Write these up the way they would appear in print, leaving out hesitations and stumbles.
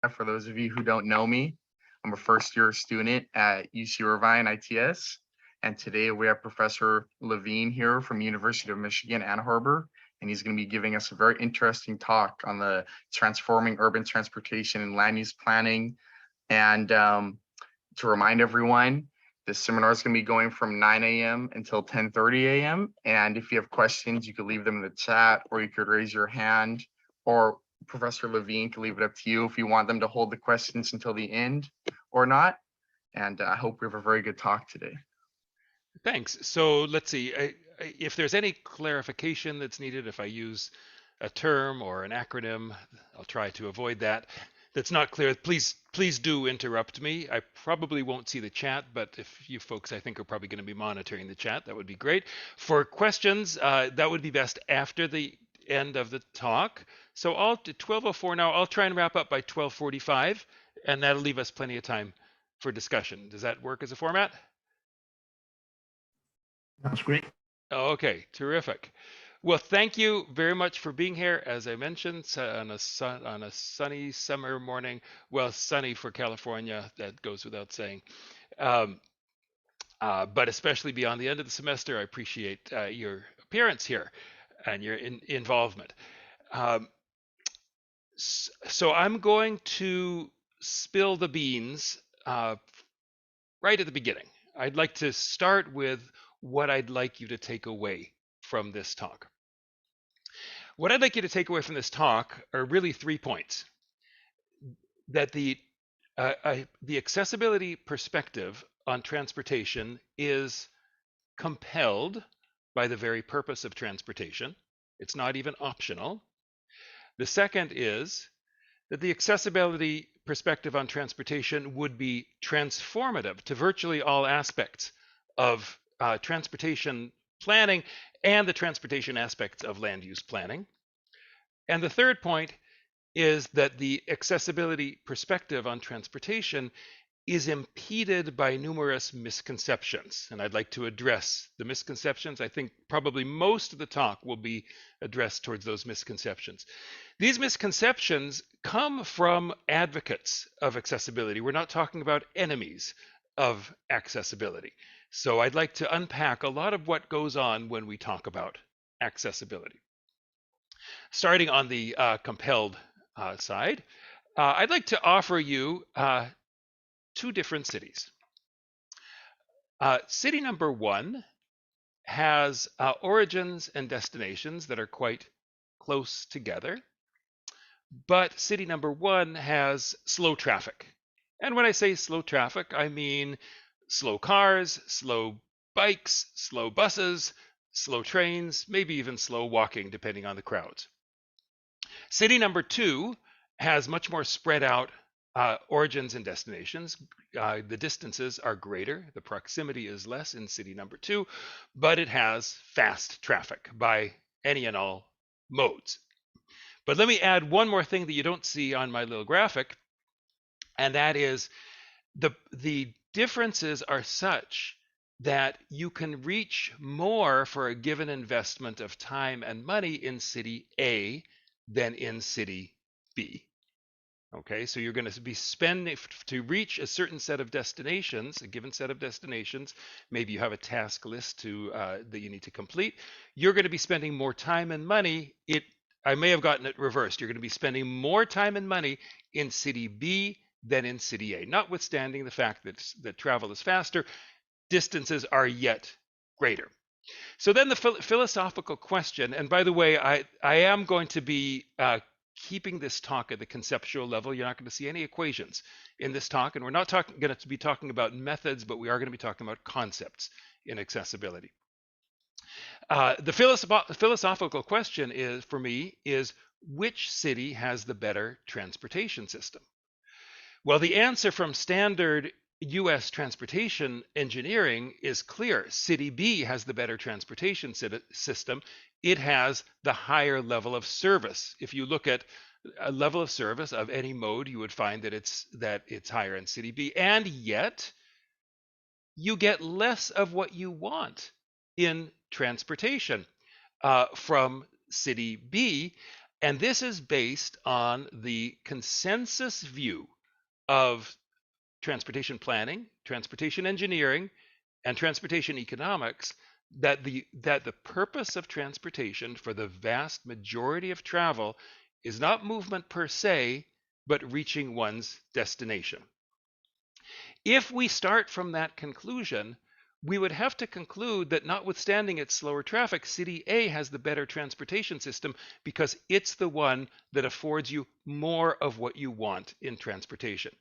For those of you who don't know me, I'm a first-year student at UC Irvine ITS, and today we have Professor Levine here from University of Michigan, Ann Arbor, and he's going to be giving us a very interesting talk on the transforming urban transportation and land use planning. And to remind everyone, this seminar is going to be going from 9 a.m. until 10:30 a.m. And if you have questions, you could leave them in the chat, or you could raise your hand, or Professor Levine can leave it up to you if you want them to hold the questions until the end or not. And I hope we have a very good talk today. Thanks. So let's see. If there's any clarification that's needed, if I use a term or an acronym, I'll try to avoid that. That's not clear. Please do interrupt me. I probably won't see the chat, but if you folks, I think, are probably going to be monitoring the chat, that would be great. For questions, that would be best after the end of the talk. So I'll 12:04 now. I'll try and wrap up by 12:45, and that'll leave us plenty of time for discussion. Does that work as a format? That's great. Okay, terrific. Well, thank you very much for being here. As I mentioned, on a sunny summer morning, well, sunny for California, that goes without saying. But especially beyond the end of the semester, I appreciate your appearance here and your involvement. So I'm going to spill the beans right at the beginning. I'd like to start with what I'd like you to take away from this talk. What I'd like you to take away from this talk are really 3 points. That the accessibility perspective on transportation is compelled by the very purpose of transportation. It's not even optional. The second is that the accessibility perspective on transportation would be transformative to virtually all aspects of transportation planning and the transportation aspects of land use planning. And the third point is that the accessibility perspective on transportation is impeded by numerous misconceptions. And I'd like to address the misconceptions. I think probably most of the talk will be addressed towards those misconceptions. These misconceptions come from advocates of accessibility. We're not talking about enemies of accessibility. So I'd like to unpack a lot of what goes on when we talk about accessibility. Starting on the compelled side, I'd like to offer you 2 different cities. City number 1 has origins and destinations that are quite close together, but city number 1 has slow traffic. And when I say slow traffic, I mean slow cars, slow bikes, slow buses, slow trains, maybe even slow walking, depending on the crowds. City number 2 has much more spread out origins and destinations. The distances are greater, the proximity is less in city number 2, but it has fast traffic by any and all modes. But let me add one more thing that you don't see on my little graphic, and that is the differences are such that you can reach more for a given investment of time and money in city A than in city B. Okay, so you're going to be spending to reach a certain set of destinations, a given set of destinations. Maybe you have a task list that you need to complete. You're going to be spending more time and money. I may have gotten it reversed. You're going to be spending more time and money in city B than in city A, notwithstanding the fact that travel is faster, distances are yet greater. So then the philosophical question, and by the way, I am going to be keeping this talk at the conceptual level. You're not going to see any equations in this talk, and we're not going to be talking about methods, but we are going to be talking about concepts in accessibility. The philosophical question is, for me, is which city has the better transportation system? Well, the answer from standard US transportation engineering is clear. City B has the better transportation system. It has the higher level of service. If you look at a level of service of any mode, you would find that it's higher in City B. And yet, you get less of what you want in transportation from City B. And this is based on the consensus view of transportation planning, transportation engineering, and transportation economics, that the purpose of transportation for the vast majority of travel is not movement per se, but reaching one's destination. If we start from that conclusion, we would have to conclude that notwithstanding its slower traffic, City A has the better transportation system because it's the one that affords you more of what you want in transportation.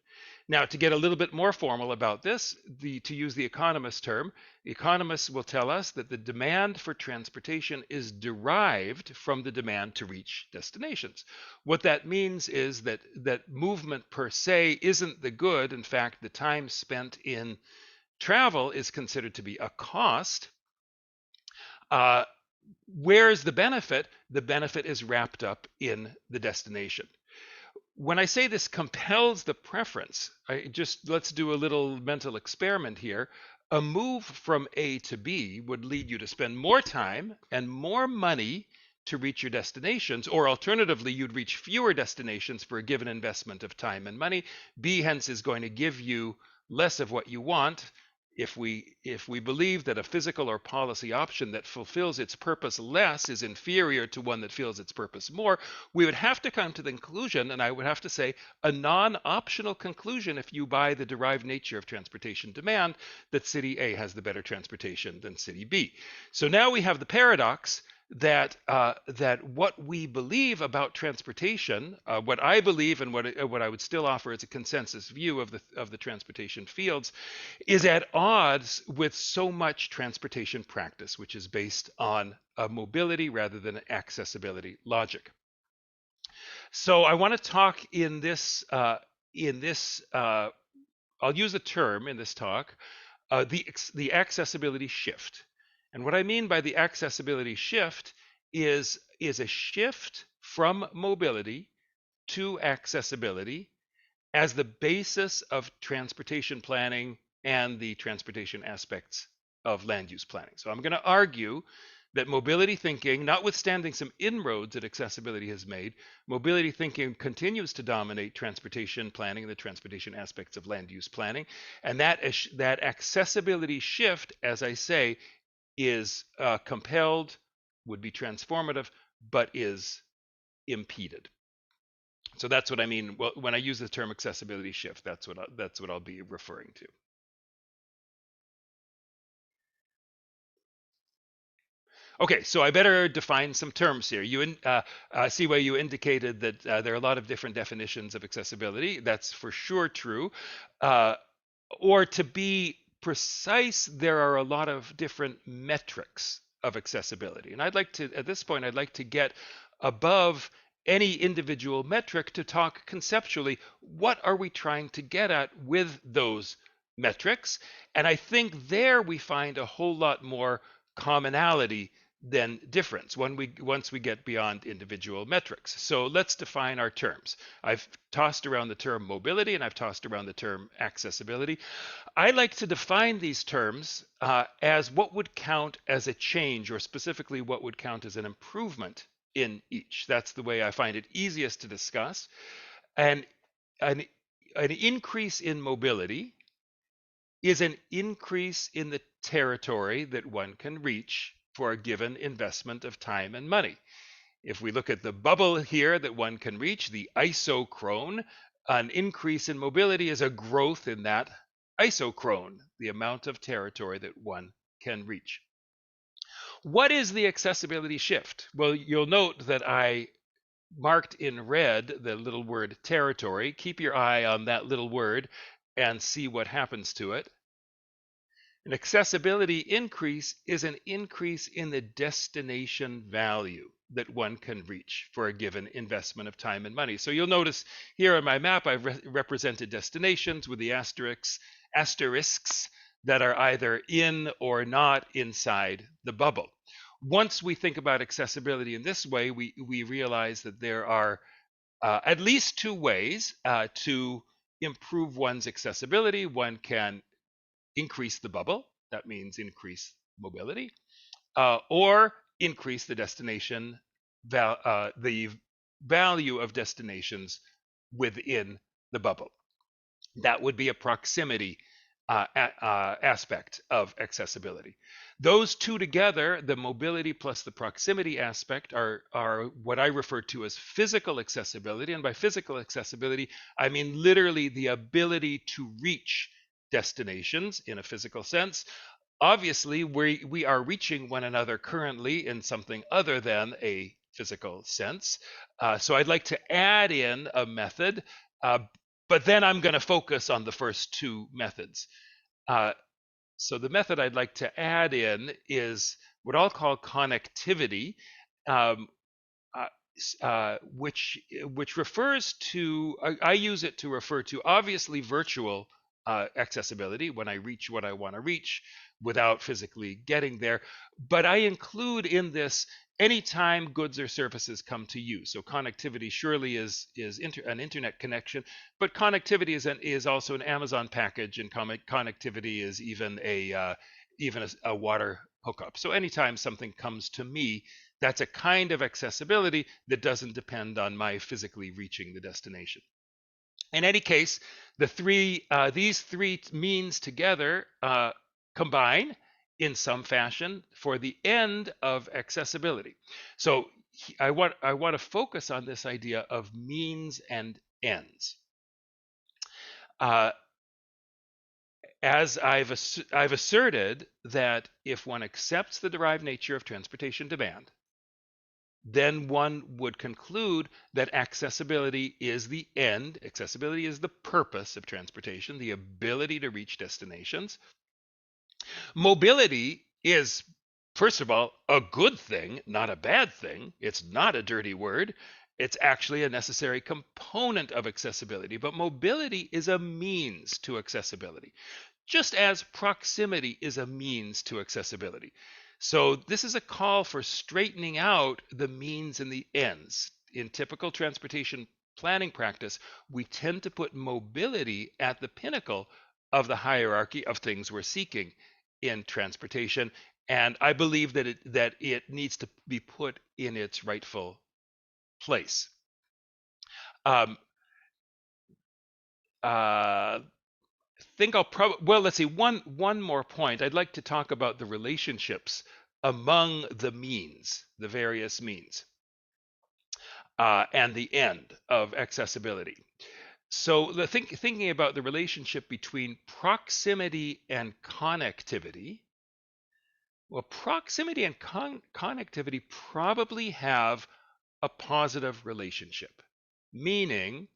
Now, to get a little bit more formal about this, to use the economist term, economists will tell us that the demand for transportation is derived from the demand to reach destinations. What that means is that movement per se isn't the good. In fact, the time spent in travel is considered to be a cost. Uh, where's the benefit? The benefit is wrapped up in the destination. When I say this compels the preference, let's do a little mental experiment here. A move from A to B would lead you to spend more time and more money to reach your destinations, or alternatively, you'd reach fewer destinations for a given investment of time and money. B, hence, is going to give you less of what you want. If we believe that a physical or policy option that fulfills its purpose less is inferior to one that fills its purpose more, we would have to come to the conclusion, and I would have to say a non-optional conclusion if you buy the derived nature of transportation demand, that City A has the better transportation than City B. So now we have the paradox that what we believe about transportation, what I believe, and what I would still offer as a consensus view of the transportation fields, is at odds with so much transportation practice, which is based on a mobility rather than an accessibility logic. So I want to talk in this I'll use a term in this talk, the accessibility shift. And what I mean by the accessibility shift is a shift from mobility to accessibility as the basis of transportation planning and the transportation aspects of land use planning. So I'm going to argue that mobility thinking, notwithstanding some inroads that accessibility has made, mobility thinking continues to dominate transportation planning and the transportation aspects of land use planning. And that accessibility shift, as I say, is compelled, would be transformative, but is impeded. So that's what I mean. Well, when I use the term accessibility shift, that's what I'll be referring to. Okay, so I better define some terms here. See why you indicated that there are a lot of different definitions of accessibility. That's for sure true. Uh, or to be precise, there are a lot of different metrics of accessibility. And at this point, I'd like to get above any individual metric to talk conceptually, what are we trying to get at with those metrics? And I think there we find a whole lot more commonality than difference once we get beyond individual metrics. So let's define our terms. I've tossed around the term mobility and I've tossed around the term accessibility. I like to define these terms as what would count as a change, or specifically what would count as an improvement in each. That's the way I find it easiest to discuss. And an, an increase in mobility is an increase in the territory that one can reach for a given investment of time and money. If we look at the bubble here that one can reach, the isochrone, an increase in mobility is a growth in that isochrone, the amount of territory that one can reach. What is the accessibility shift? Well, you'll note that I marked in red the little word territory. Keep your eye on that little word and see what happens to it. An accessibility increase is an increase in the destination value that one can reach for a given investment of time and money. So you'll notice here on my map, I've represented destinations with the asterisks that are either in or not inside the bubble. Once we think about accessibility in this way, we realize that there are at least two ways to improve one's accessibility. One can increase the bubble, that means increase mobility, or increase the destination, the value of destinations within the bubble. That would be a proximity aspect of accessibility. Those two together, the mobility plus the proximity aspect, are what I refer to as physical accessibility. And by physical accessibility, I mean literally the ability to reach destinations in a physical sense. Obviously, we are reaching one another currently in something other than a physical sense. So I'd like to add in a method, uh, but then I'm going to focus on the first two methods. Uh, so the method I'd like to add in is what I'll call connectivity, um, uh, which refers to, I use it to refer to obviously virtual accessibility when I reach what I want to reach without physically getting there. But I include in this anytime goods or services come to you. So connectivity surely is an internet connection, but connectivity is also an Amazon package, and connectivity is even a water hookup. So anytime something comes to me, that's a kind of accessibility that doesn't depend on my physically reaching the destination. In any case, these three means together combine in some fashion for the end of accessibility. So I want to focus on this idea of means and ends. As I've asserted that if one accepts the derived nature of transportation demand, then one would conclude that accessibility is the end, accessibility is the purpose of transportation, the ability to reach destinations. Mobility is, first of all, a good thing, not a bad thing. It's not a dirty word. It's actually a necessary component of accessibility. But mobility is a means to accessibility, just as proximity is a means to accessibility. So this is a call for straightening out the means and the ends. In typical transportation planning practice, we tend to put mobility at the pinnacle of the hierarchy of things we're seeking in transportation, and I believe that it needs to be put in its rightful place. Um, uh, think I'll probably, well, let's see, one more point. I'd like to talk about the relationships among the means, the various means, and the end of accessibility. So thinking about the relationship between proximity and connectivity, well, proximity and connectivity probably have a positive relationship, meaning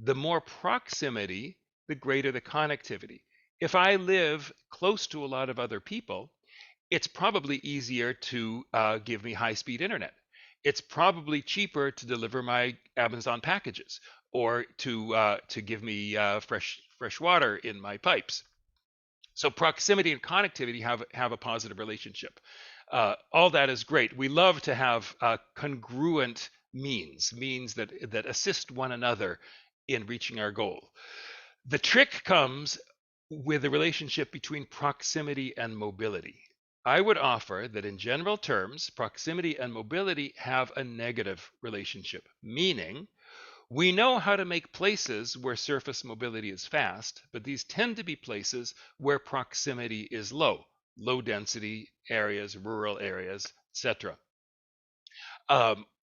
the more proximity, the greater the connectivity. If I live close to a lot of other people, it's probably easier to give me high-speed internet. It's probably cheaper to deliver my Amazon packages or to give me fresh water in my pipes. So proximity and connectivity have a positive relationship. All that is great. We love to have congruent means that assist one another in reaching our goal. The trick comes with the relationship between proximity and mobility. I would offer that in general terms, proximity and mobility have a negative relationship, meaning we know how to make places where surface mobility is fast, but these tend to be places where proximity is low density areas, rural areas, etc.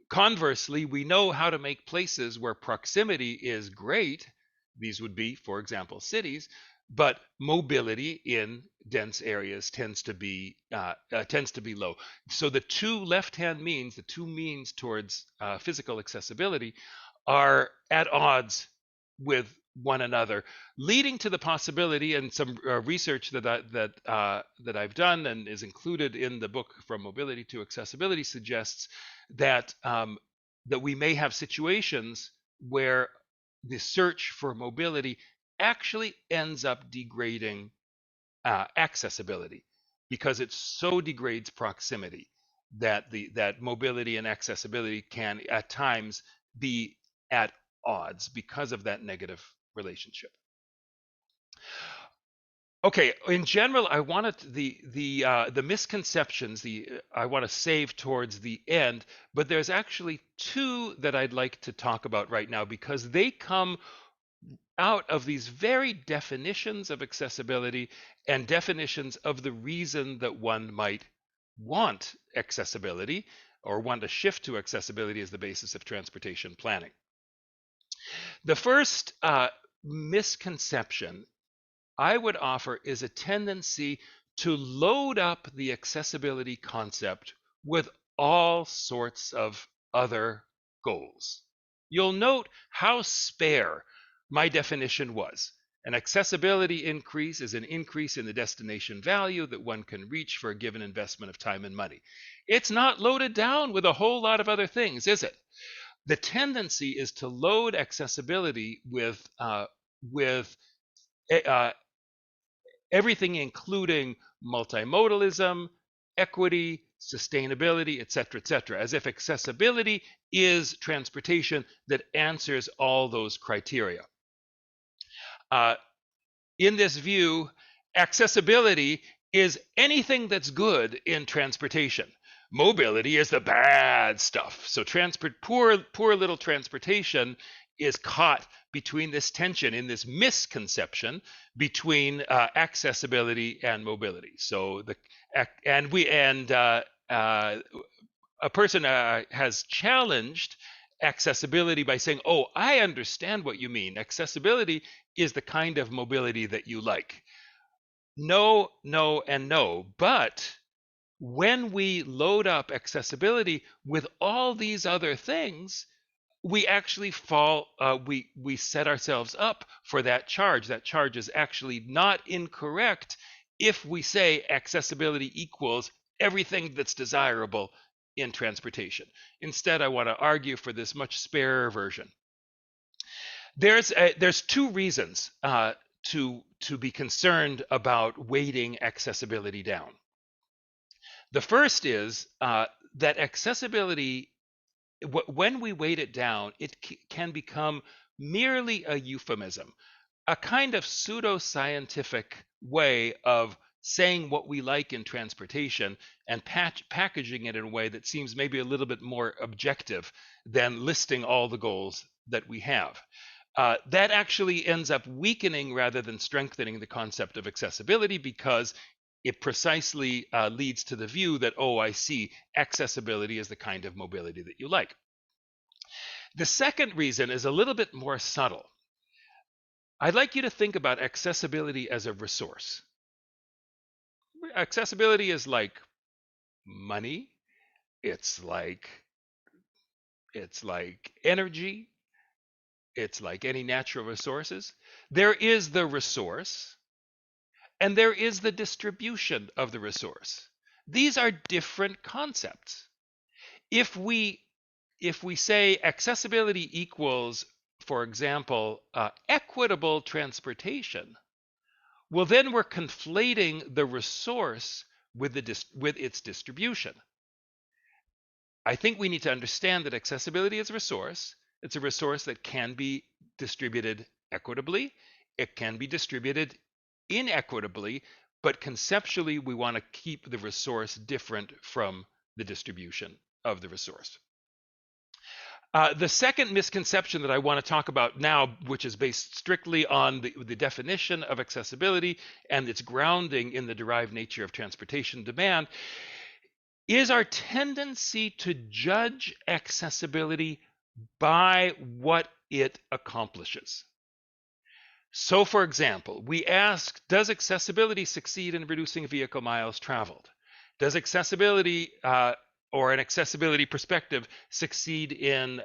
Conversely, we know how to make places where proximity is great. These would be, for example, cities, but mobility in dense areas tends to be low. So the two left-hand means, the two means towards physical accessibility, are at odds with one another, leading to the possibility, and some research that I've done and is included in the book From Mobility to Accessibility suggests that that we may have situations where the search for mobility actually ends up degrading accessibility because it so degrades proximity that that mobility and accessibility can at times be at odds because of that negative relationship. Okay, in general, I wanted the misconceptions. I want to save towards the end, but there's actually two that I'd like to talk about right now because they come out of these very definitions of accessibility and definitions of the reason that one might want accessibility or want to shift to accessibility as the basis of transportation planning. The first misconception I would offer is a tendency to load up the accessibility concept with all sorts of other goals. You'll note how spare my definition was. An accessibility increase is an increase in the destination value that one can reach for a given investment of time and money. It's not loaded down with a whole lot of other things, is it? The tendency is to load accessibility with uh, everything including multimodalism, equity, sustainability, et cetera, as if accessibility is transportation that answers all those criteria. Uh, in this view, accessibility is anything that's good in transportation. Mobility is the bad stuff. So poor little transportation is caught between this tension, in this misconception between accessibility and mobility. So a person has challenged accessibility by saying, "Oh, I understand what you mean. Accessibility is the kind of mobility that you like." No, no, and no. But when we load up accessibility with all these other things, we actually we set ourselves up for that charge. That charge is actually not incorrect if we say accessibility equals everything that's desirable in transportation. Instead, I want to argue for this much sparer version. There's two reasons to be concerned about weighting accessibility down. The first is that accessibility, when we weight it down, it can become merely a euphemism, a kind of pseudo-scientific way of saying what we like in transportation and packaging it in a way that seems maybe a little bit more objective than listing all the goals that we have. That actually ends up weakening rather than strengthening the concept of accessibility because it precisely leads to the view that, oh, I see, accessibility is the kind of mobility that you like. The second reason is a little bit more subtle. I'd like you to think about accessibility as a resource. Accessibility is like money, it's like energy, it's like any natural resources. There is the resource, and there is the distribution of the resource. These are different concepts. If we say accessibility equals, for example, equitable transportation, well, then we're conflating the resource with its distribution. I think we need to understand that accessibility is a resource. It's a resource that can be distributed equitably. It can be distributed inequitably, but conceptually, we want to keep the resource different from the distribution of the resource. The second misconception that I want to talk about now, which is based strictly on the definition of accessibility and its grounding in the derived nature of transportation demand, is our tendency to judge accessibility by what it accomplishes. So, for example, we ask, does accessibility succeed in reducing vehicle miles traveled? Does accessibility or an accessibility perspective succeed in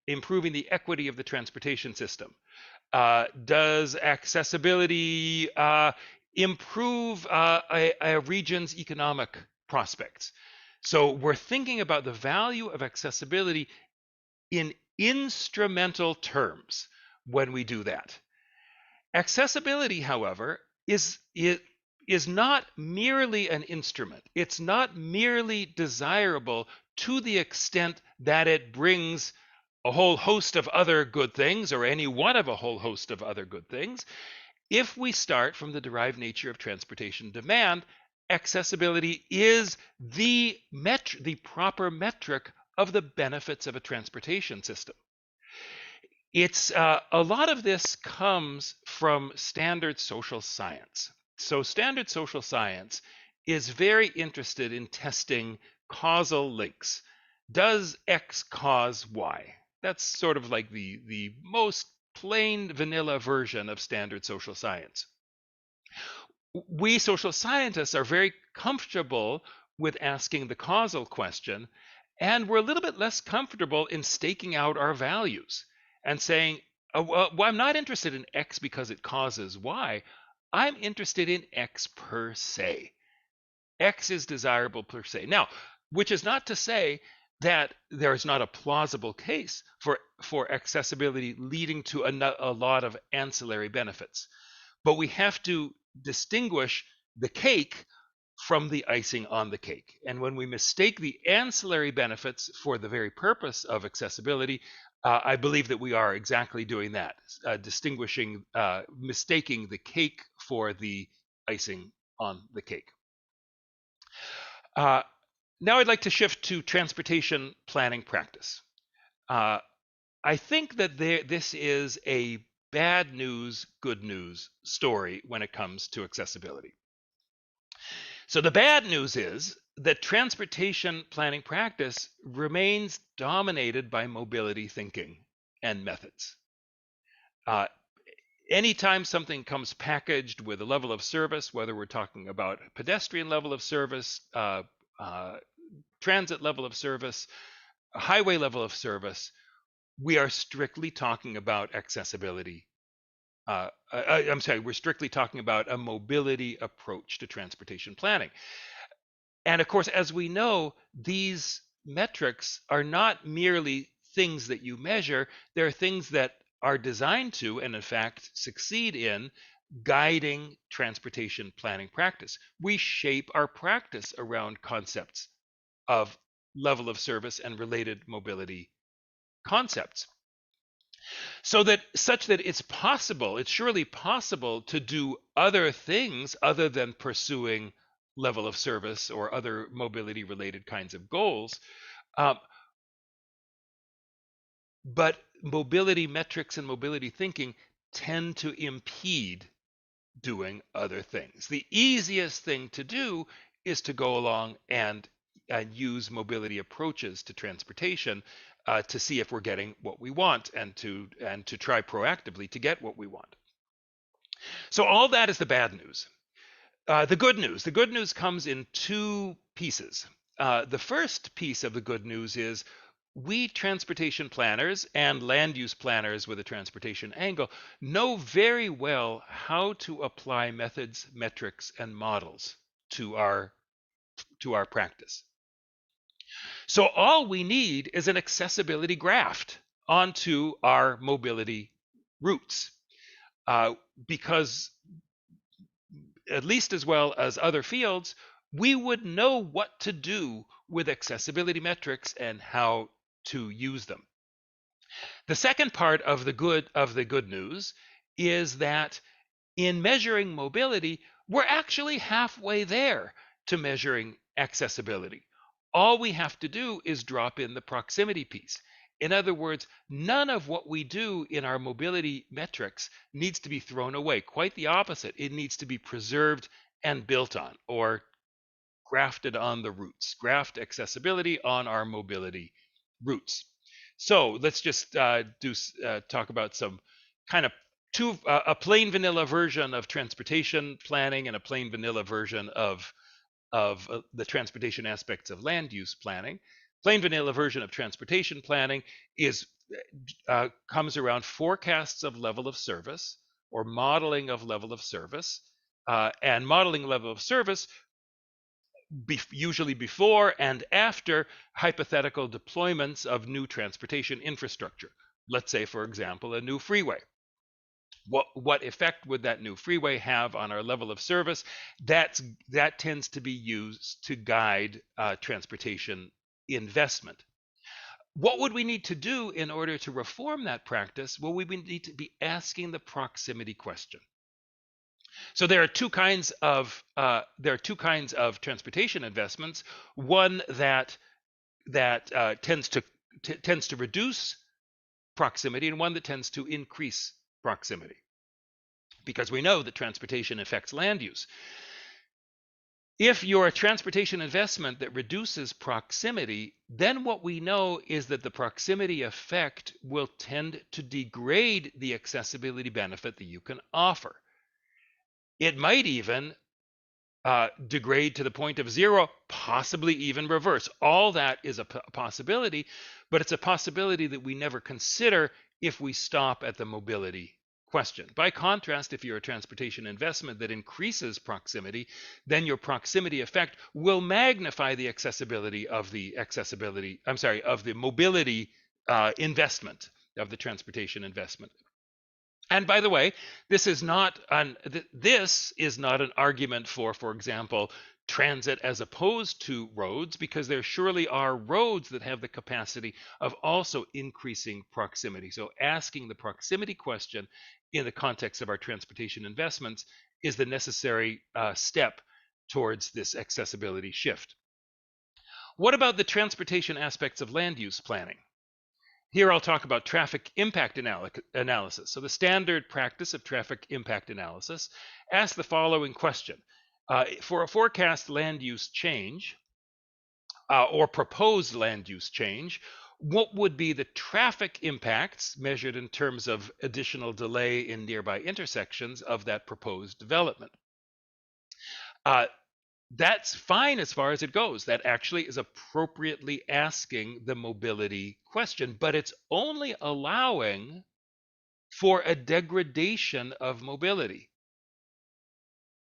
improving the equity of the transportation system? Does accessibility improve a region's economic prospects? So we're thinking about the value of accessibility in instrumental terms when we do that. Accessibility, however, is not merely an instrument. It's not merely desirable to the extent that it brings a whole host of other good things or any one of a whole host of other good things. If we start from the derived nature of transportation demand, accessibility is the proper metric of the benefits of a transportation system. It's a lot of this comes from standard social science. So standard social science is very interested in testing causal links. Does X cause Y? That's sort of like the most plain vanilla version of standard social science. We social scientists are very comfortable with asking the causal question, and we're a little bit less comfortable in staking out our values and saying, oh, well, I'm not interested in X because it causes Y. I'm interested in X per se. X is desirable per se. Now, which is not to say that there is not a plausible case for accessibility leading to a lot of ancillary benefits. But we have to distinguish the cake from the icing on the cake. And when we mistake the ancillary benefits for the very purpose of accessibility, I believe that we are exactly doing that, mistaking the cake for the icing on the cake. Now I'd like to shift to transportation planning practice. I think that this is a bad news, good news story when it comes to accessibility. So the bad news is that transportation planning practice remains dominated by mobility thinking and methods. Anytime something comes packaged with a level of service, whether we're talking about pedestrian level of service, transit level of service, highway level of service, we are strictly talking about accessibility. I'm sorry, we're strictly talking about a mobility approach to transportation planning. And of course, as we know, these metrics are not merely things that you measure, they're things that are designed to, and in fact succeed in, guiding transportation planning practice. We shape our practice around concepts of level of service and related mobility concepts. Such that it's surely possible to do other things other than pursuing level of service or other mobility related kinds of goals. But mobility metrics and mobility thinking tend to impede doing other things. The easiest thing to do is to go along and use mobility approaches to transportation to see if we're getting what we want and to try proactively to get what we want. So all that is the bad news. The good news comes in two pieces. The first piece of the good news is we transportation planners and land use planners with a transportation angle know very well how to apply methods, metrics, and models to our practice. So all we need is an accessibility graph onto our mobility routes, because at least as well as other fields, we would know what to do with accessibility metrics and how to use them. The second part of the good news is that in measuring mobility, we're actually halfway there to measuring accessibility. All we have to do is drop in the proximity piece. In other words, none of what we do in our mobility metrics needs to be thrown away. Quite the opposite. It needs to be preserved and built on, or grafted on the roots, graft accessibility on our mobility roots. So let's just talk about some kind of a plain vanilla version of transportation planning and a plain vanilla version of the transportation aspects of land use planning. Plain vanilla version of transportation planning is comes around forecasts of level of service or modeling of level of service, and modeling level of service usually before and after hypothetical deployments of new transportation infrastructure. Let's say, for example, a new freeway. What effect would that new freeway have on our level of service? That tends to be used to guide transportation investment. What would we need to do in order to reform that practice? Well, we would need to be asking the proximity question. So there are two kinds of transportation investments. One that tends to reduce proximity, and one that tends to increase proximity, because we know that transportation affects land use. If you're a transportation investment that reduces proximity, then what we know is that the proximity effect will tend to degrade the accessibility benefit that you can offer. It might even degrade to the point of zero, possibly even reverse. All that is a possibility, but it's a possibility that we never consider if we stop at the mobility question. By contrast, if you're a transportation investment that increases proximity, then your proximity effect will magnify the accessibility of the mobility investment of the transportation investment. And by the way, this is not an argument for example, transit as opposed to roads, because there surely are roads that have the capacity of also increasing proximity. So asking the proximity question in the context of our transportation investments is the necessary step towards this accessibility shift. What about the transportation aspects of land use planning? Here I'll talk about traffic impact analysis. So the standard practice of traffic impact analysis asks the following question. For a forecast land use change or proposed land use change, what would be the traffic impacts measured in terms of additional delay in nearby intersections of that proposed development? That's fine as far as it goes. That actually is appropriately asking the mobility question, but it's only allowing for a degradation of mobility,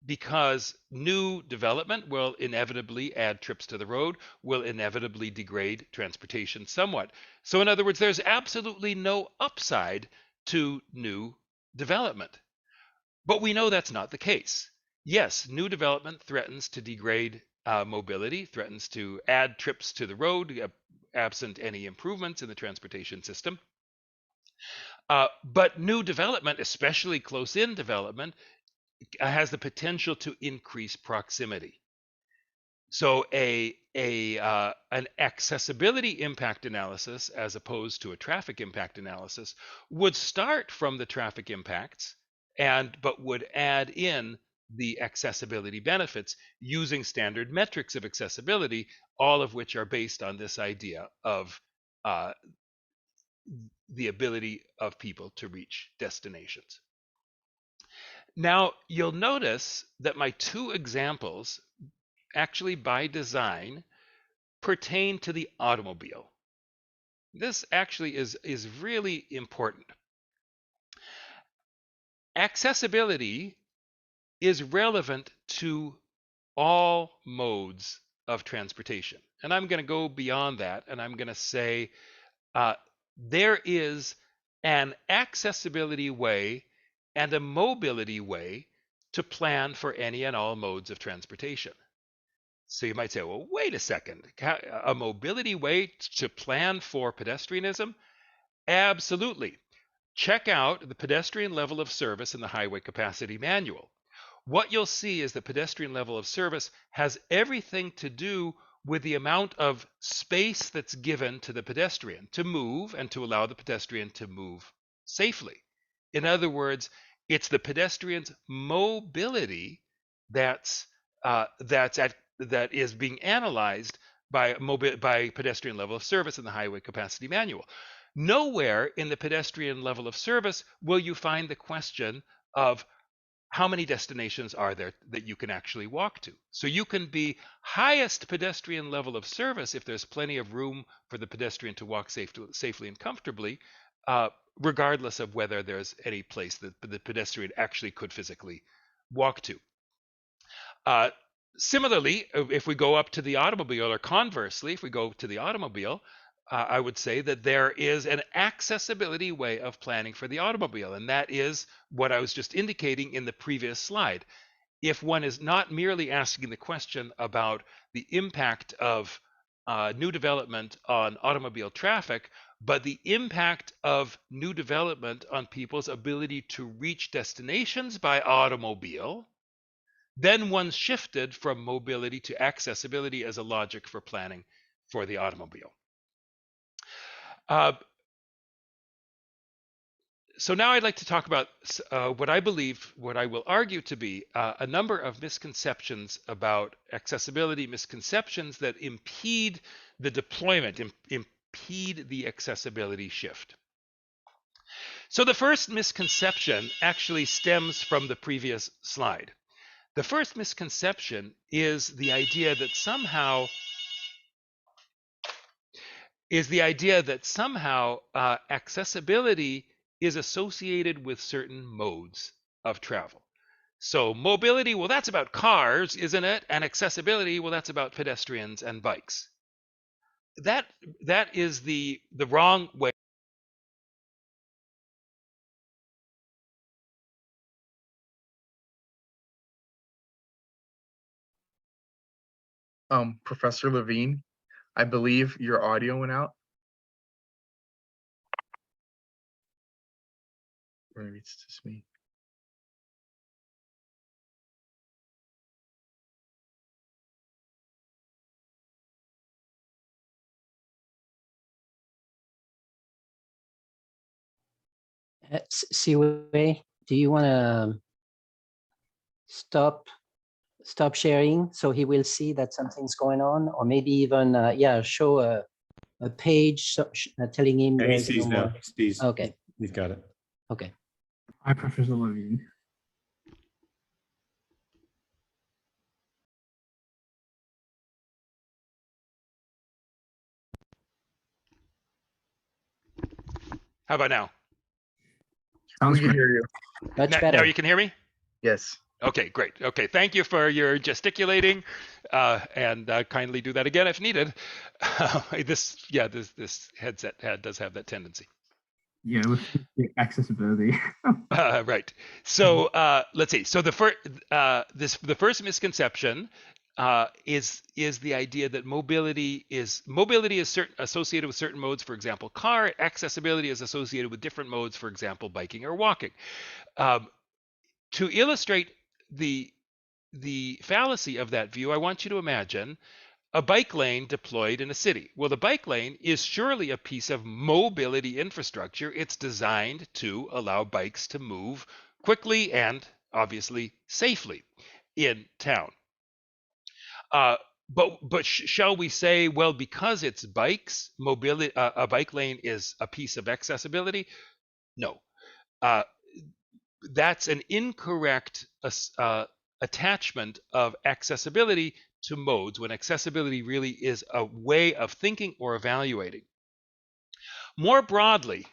because new development will inevitably add trips to the road, will inevitably degrade transportation somewhat. So in other words, there's absolutely no upside to new development. But we know that's not the case. Yes, new development threatens to degrade mobility, threatens to add trips to the road, absent any improvements in the transportation system. But new development, especially close-in development, has the potential to increase proximity. So an accessibility impact analysis, as opposed to a traffic impact analysis, would start from the traffic impacts but would add in the accessibility benefits using standard metrics of accessibility, all of which are based on this idea of the ability of people to reach destinations. Now, you'll notice that my two examples, actually by design, pertain to the automobile. This actually is really important. Accessibility is relevant to all modes of transportation. And I'm going to go beyond that, and I'm going to say there is an accessibility way and a mobility way to plan for any and all modes of transportation. So you might say, well, wait a second, a mobility way to plan for pedestrianism? Absolutely. Check out the pedestrian level of service in the Highway Capacity Manual. What you'll see is the pedestrian level of service has everything to do with the amount of space that's given to the pedestrian to move and to allow the pedestrian to move safely. In other words, it's the pedestrian's mobility that is being analyzed by pedestrian level of service in the Highway Capacity Manual. Nowhere in the pedestrian level of service will you find the question of how many destinations are there that you can actually walk to. So you can be highest pedestrian level of service if there's plenty of room for the pedestrian to walk safely and comfortably, regardless of whether there's any place that the pedestrian actually could physically walk to. Similarly, if we go up to the automobile, or conversely, if we go to the automobile, I would say that there is an accessibility way of planning for the automobile, and that is what I was just indicating in the previous slide. If one is not merely asking the question about the impact of new development on automobile traffic, but the impact of new development on people's ability to reach destinations by automobile, then one shifted from mobility to accessibility as a logic for planning for the automobile. So now I'd like to talk about what I believe, what I will argue to be a number of misconceptions about accessibility, misconceptions that impede the deployment, impede the accessibility shift. So the first misconception actually stems from the previous slide. The first misconception is the idea that somehow accessibility is associated with certain modes of travel. So mobility, well, that's about cars, isn't it? And accessibility, well, that's about pedestrians and bikes. That is the wrong way. Professor Levine, I believe your audio went out. Or maybe it's just me. Siwei, do you want to stop sharing so he will see that something's going on, or maybe even show a page telling him Yeah, he there's no sees now. more. He sees. Okay. He's got it. Okay. Hi, Professor Levine. How about now? Sounds We can great. hear you. Much Now better. you can hear me? Yes. Okay, great. Okay, thank you for your gesticulating, and kindly do that again if needed. This headset does have that tendency. Yeah, with the accessibility. Right. So let's see. So the first misconception is the idea that mobility is associated with certain modes. For example, car. Accessibility is associated with different modes. For example, biking or walking. To illustrate the fallacy of that view, I want you to imagine a bike lane deployed in a city. Well, the bike lane is surely a piece of mobility infrastructure. It's designed to allow bikes to move quickly and obviously safely in town. But shall we say, well, because it's bikes, mobility, a bike lane is a piece of accessibility? No. That's an incorrect attachment of accessibility to modes, when accessibility really is a way of thinking or evaluating. More broadly,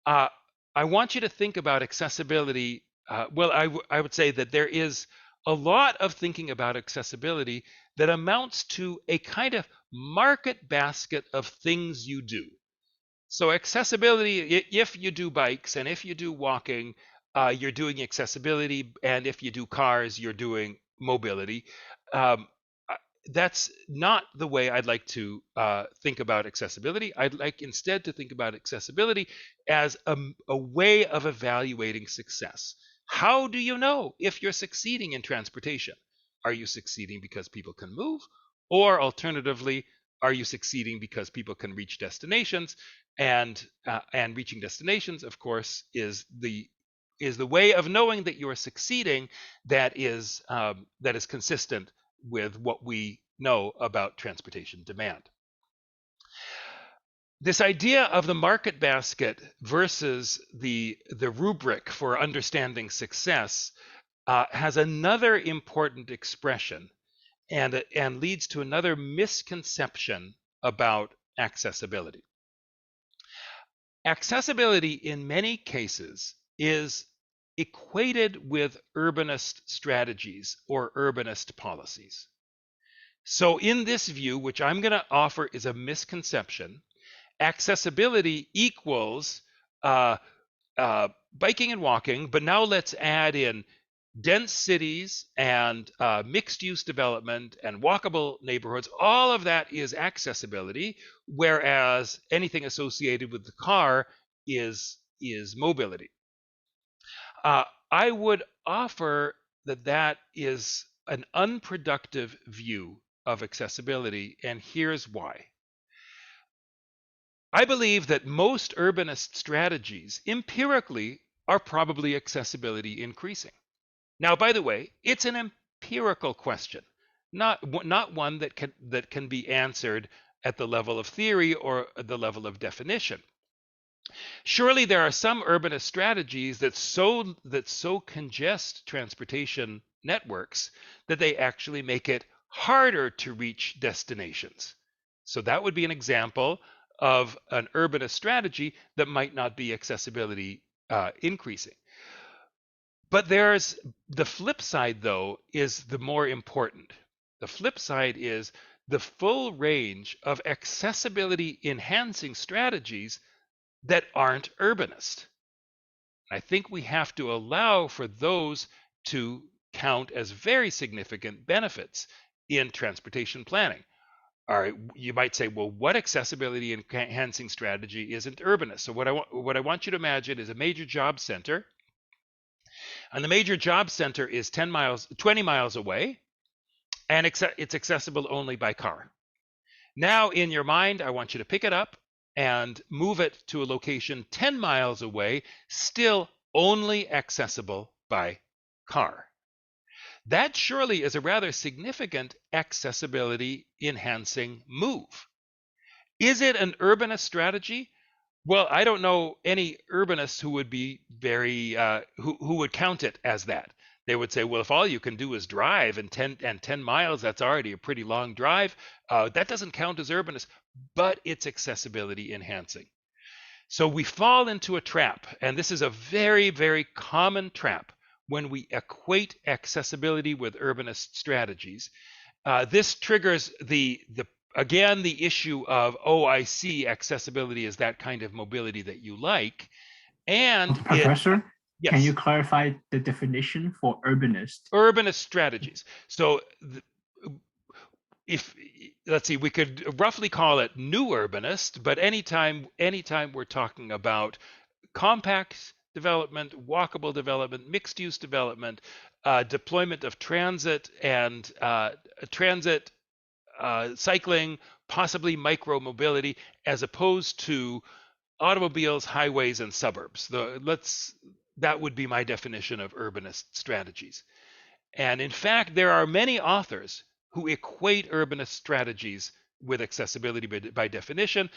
I want you to think about accessibility. I would say that there is a lot of thinking about accessibility that amounts to a kind of market basket of things you do. So accessibility, if you do bikes and if you do walking, you're doing accessibility, and if you do cars, you're doing mobility. That's not the way I'd like to think about accessibility. I'd like instead to think about accessibility as a way of evaluating success. How do you know if you're succeeding in transportation? Are you succeeding because people can move? Or alternatively, are you succeeding because people can reach destinations? And reaching destinations, of course, is the way of knowing that you are succeeding that is consistent with what we know about transportation demand. This idea of the market basket versus the rubric for understanding success has another important expression, and leads to another misconception about accessibility. Accessibility in many cases is equated with urbanist strategies or urbanist policies. So in this view, which I'm going to offer is a misconception, accessibility equals biking and walking, but now let's add in dense cities and mixed-use development and walkable neighborhoods, all of that is accessibility, whereas anything associated with the car is mobility. I would offer that that is an unproductive view of accessibility, and here's why. I believe that most urbanist strategies empirically are probably accessibility increasing. Now, by the way, it's an empirical question, not one that can be answered at the level of theory or the level of definition. Surely there are some urbanist strategies that so congest transportation networks that they actually make it harder to reach destinations. So that would be an example of an urbanist strategy that might not be accessibility increasing. But there's the flip side, though, is the more important. The flip side is the full range of accessibility enhancing strategies that aren't urbanist. I think we have to allow for those to count as very significant benefits in transportation planning. All right, you might say, well, what accessibility enhancing strategy isn't urbanist? So what I want you to imagine is a major job center. And the major job center is 20 miles away, and it's accessible only by car. Now, in your mind, I want you to pick it up and move it to a location 10 miles away, still only accessible by car. That surely is a rather significant accessibility enhancing move. Is it an urbanist strategy? Well, I don't know any urbanists who would be very who would count it as that. They would say, well, if all you can do is drive and 10 miles, that's already a pretty long drive. That doesn't count as urbanist, but it's accessibility enhancing. So we fall into a trap, and this is a very, very common trap when we equate accessibility with urbanist strategies. This triggers again, the issue of, oh, I see accessibility as that kind of mobility that you like. And Professor, yes, can you clarify the definition for urbanist? Urbanist strategies. So let's see, we could roughly call it new urbanist, but anytime we're talking about compact development, walkable development, mixed use development, deployment of transit and cycling, possibly micro mobility, as opposed to automobiles, highways, and suburbs. That would be my definition of urbanist strategies. And in fact, there are many authors who equate urbanist strategies with accessibility by definition.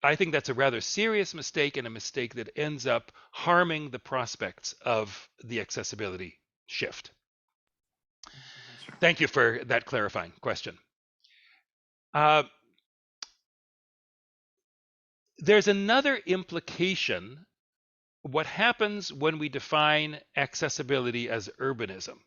I think that's a rather serious mistake, and a mistake that ends up harming the prospects of the accessibility shift. Thank you for that clarifying question. There's another implication, what happens when we define accessibility as urbanism.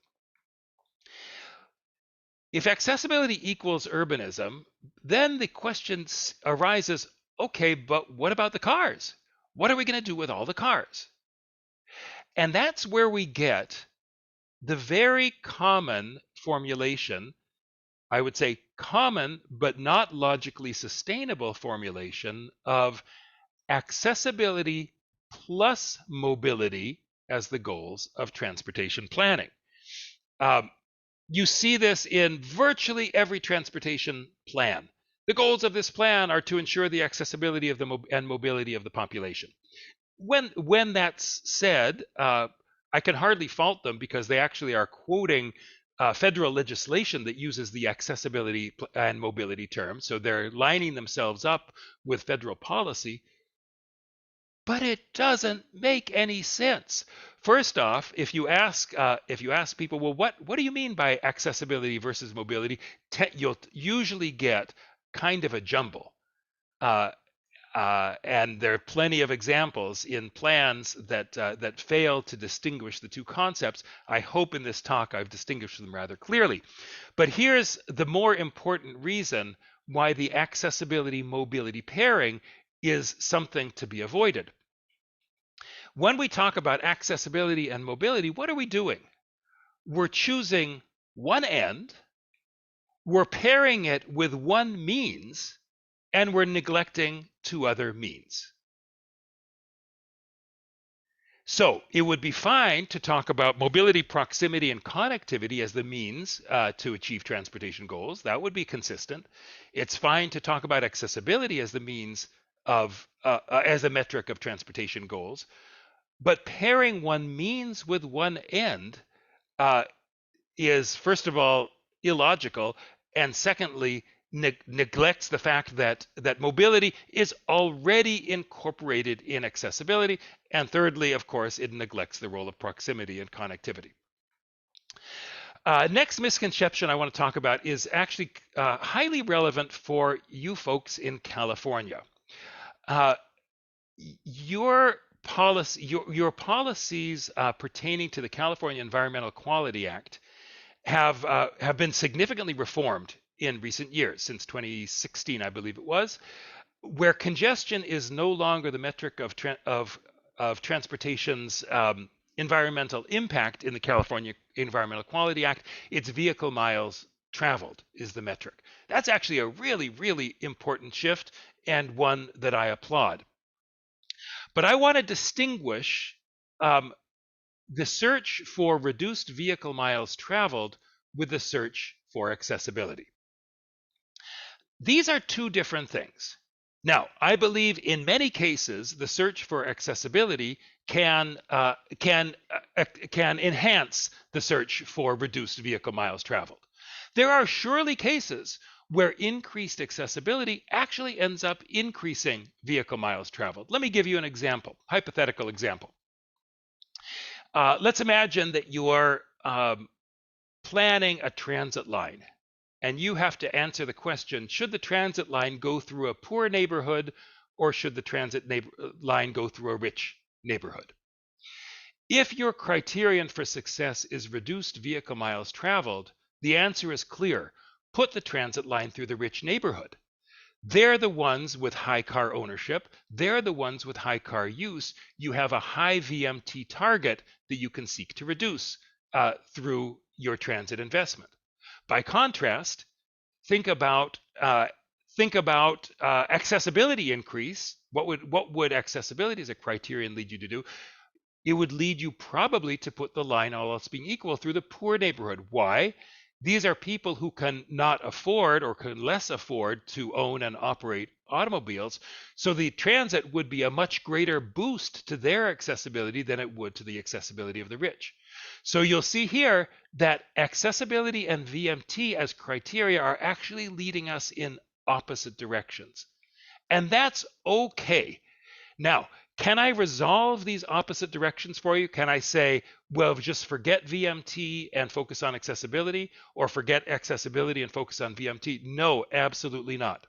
If accessibility equals urbanism, then the question arises, okay, but what about the cars? What are we going to do with all the cars? And that's where we get the very common formulation, I would say common but not logically sustainable formulation of accessibility plus mobility as the goals of transportation planning. You see this in virtually every transportation plan. The goals of this plan are to ensure the accessibility of and mobility of the population. When that's said, I can hardly fault them, because they actually are quoting federal legislation that uses the accessibility and mobility term. So they're lining themselves up with federal policy. But it doesn't make any sense. First off, if you ask people, well, what do you mean by accessibility versus mobility? You'll usually get kind of a jumble. And there are plenty of examples in plans that fail to distinguish the two concepts. I hope in this talk I've distinguished them rather clearly. But here's the more important reason why the accessibility-mobility pairing is something to be avoided. When we talk about accessibility and mobility, what are we doing? we're choosing one end, we're pairing it with one means, and we're neglecting two other means. So it would be fine to talk about mobility, proximity, and connectivity as the means to achieve transportation goals. That would be consistent. It's fine to talk about accessibility as the means of, as a metric of transportation goals. But pairing one means with one end is, first of all, illogical, and secondly, neglects the fact that mobility is already incorporated in accessibility, and thirdly, of course, it neglects the role of proximity and connectivity. Next misconception I want to talk about is actually highly relevant for you folks in California. Your policies pertaining to the California Environmental Quality Act have been significantly reformed in recent years, since 2016, I believe it was, where congestion is no longer the metric of transportation's environmental impact in the California Environmental Quality Act. It's vehicle miles traveled is the metric. That's actually a really, really important shift, and one that I applaud. But I want to distinguish the search for reduced vehicle miles traveled with the search for accessibility. These are two different things. Now, I believe in many cases the search for accessibility can enhance the search for reduced vehicle miles traveled. There are surely cases where increased accessibility actually ends up increasing vehicle miles traveled. Let me give you an example, hypothetical example. Let's imagine that you're planning a transit line, and you have to answer the question, should the transit line go through a poor neighborhood, or should the transit line go through a rich neighborhood? If your criterion for success is reduced vehicle miles traveled, the answer is clear. Put the transit line through the rich neighborhood. They're the ones with high car ownership. They're the ones with high car use. You have a high VMT target that you can seek to reduce through your transit investment. By contrast, think about accessibility increase. What would accessibility as a criterion lead you to do? It would lead you probably to put the line, all else being equal, through the poor neighborhood. Why? These are people who can not afford or can less afford to own and operate automobiles. So the transit would be a much greater boost to their accessibility than it would to the accessibility of the rich. So you'll see here that accessibility and VMT as criteria are actually leading us in opposite directions. And that's okay. Now, can I resolve these opposite directions for you? Can I say, well, just forget VMT and focus on accessibility, or forget accessibility and focus on VMT? No, absolutely not.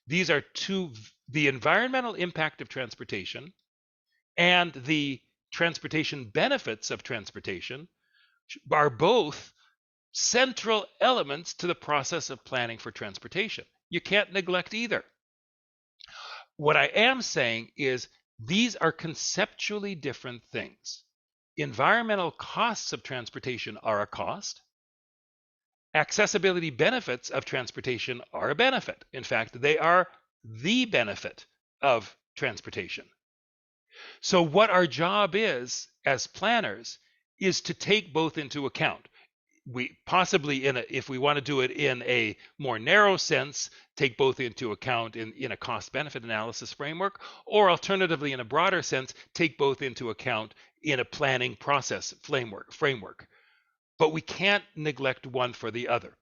These are the environmental impact of transportation and the transportation benefits of transportation are both central elements to the process of planning for transportation. You can't neglect either. What I am saying is these are conceptually different things. Environmental costs of transportation are a cost. Accessibility benefits of transportation are a benefit. In fact, they are the benefit of transportation. So what our job is as planners is to take both into account. We possibly, if we want to do it in a more narrow sense, take both into account in a cost-benefit analysis framework, or alternatively, in a broader sense, take both into account in a planning process framework. But we can't neglect one for the other.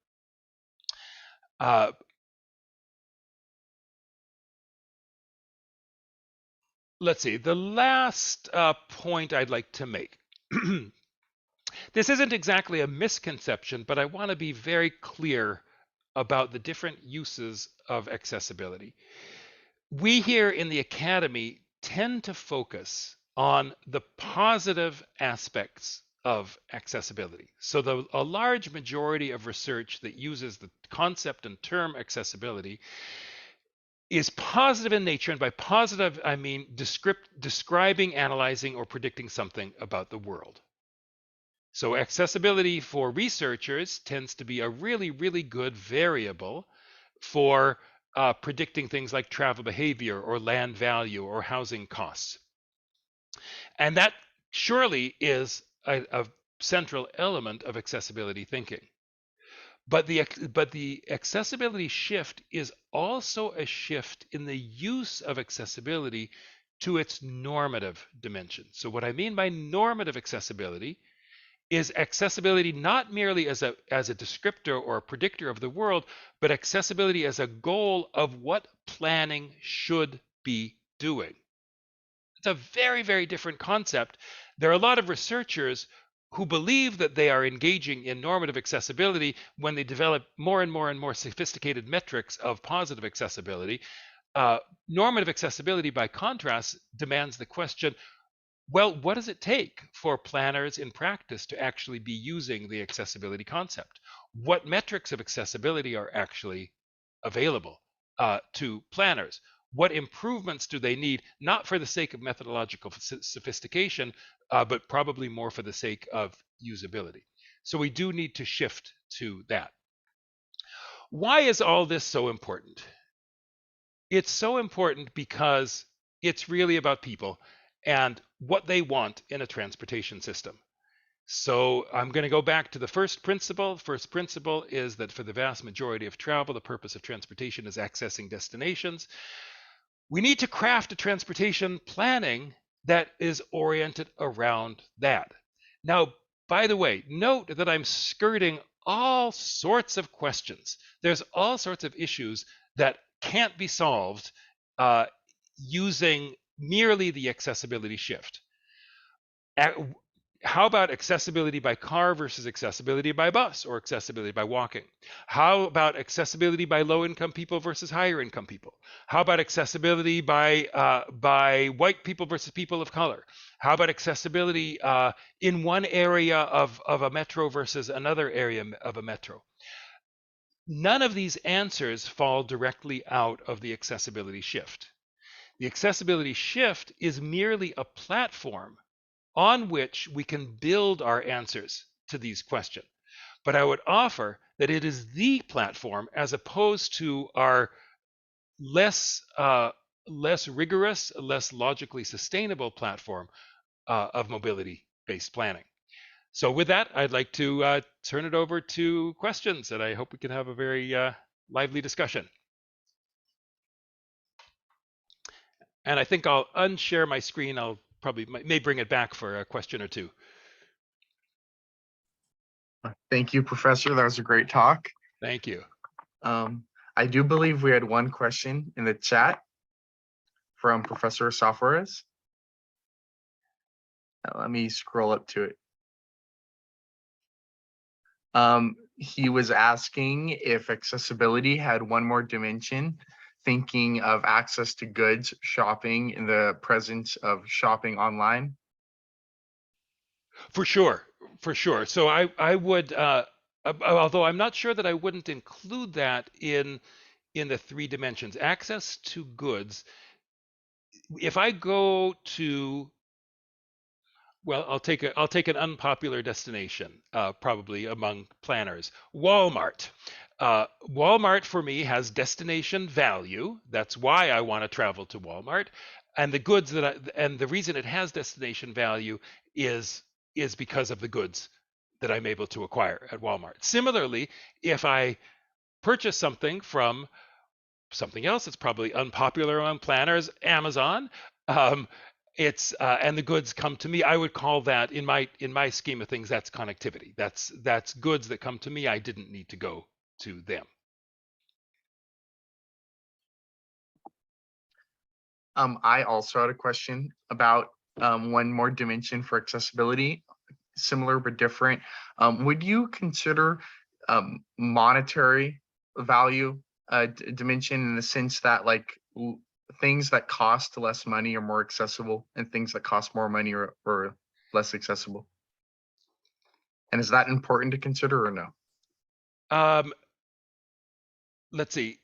Let's see, the last point I'd like to make. This isn't exactly a misconception, but I want to be very clear about the different uses of accessibility. We here in the Academy tend to focus on the positive aspects of accessibility. So a large majority of research that uses the concept and term accessibility is positive in nature, and by positive, I mean describing, analyzing, or predicting something about the world. So accessibility for researchers tends to be a really, really good variable for predicting things like travel behavior or land value or housing costs. And that surely is a central element of accessibility thinking. But the accessibility shift is also a shift in the use of accessibility to its normative dimension. So what I mean by normative accessibility is accessibility not merely as a descriptor or a predictor of the world, but accessibility as a goal of what planning should be doing. It's a very, very different concept. There are a lot of researchers who believe that they are engaging in normative accessibility when they develop more and more and more sophisticated metrics of positive accessibility. Normative accessibility, by contrast, demands the question, well, what does it take for planners in practice to actually be using the accessibility concept? What metrics of accessibility are actually available to planners? What improvements do they need, not for the sake of methodological sophistication, but probably more for the sake of usability? So we do need to shift to that. Why is all this so important? It's so important because it's really about people and what they want in a transportation system. So I'm going to go back to the first principle. First principle is that for the vast majority of travel, the purpose of transportation is accessing destinations. We need to craft a transportation planning that is oriented around that. Now, by the way, note that I'm skirting all sorts of questions. There's all sorts of issues that can't be solved using merely the accessibility shift. How about accessibility by car versus accessibility by bus or accessibility by walking? How about accessibility by low-income people versus higher-income people? How about accessibility by white people versus people of color? How about accessibility in one area of a metro versus another area of a metro? None of these answers fall directly out of the accessibility shift. The accessibility shift is merely a platform on which we can build our answers to these questions. But I would offer that it is the platform as opposed to our less rigorous, less logically sustainable platform of mobility-based planning. So with that, I'd like to turn it over to questions, and I hope we can have a very lively discussion. And I think I'll unshare my screen. I'll probably may bring it back for a question or two. Thank you, Professor. That was a great talk. Thank you. I do believe we had one question in the chat from Professor Softwares. Let me scroll up to it. He was asking if accessibility had one more dimension, thinking of access to goods, shopping in the presence of shopping online. For sure, for sure. So I would, although I'm not sure that I wouldn't include that in the 3 dimensions. Access to goods. If I go to, well, I'll take an unpopular destination, probably among planners. Walmart. Walmart for me has destination value. That's why I want to travel to Walmart. And the goods and the reason it has destination value is because of the goods that I'm able to acquire at Walmart. Similarly, if I purchase something from something else that's probably unpopular among planners, Amazon, and the goods come to me, I would call that in my scheme of things, that's connectivity. That's goods that come to me. I didn't need to go to them. I also had a question about one more dimension for accessibility, similar but different. Would you consider monetary value dimension in the sense that like things that cost less money are more accessible and things that cost more money are less accessible? And is that important to consider or no? Let's see.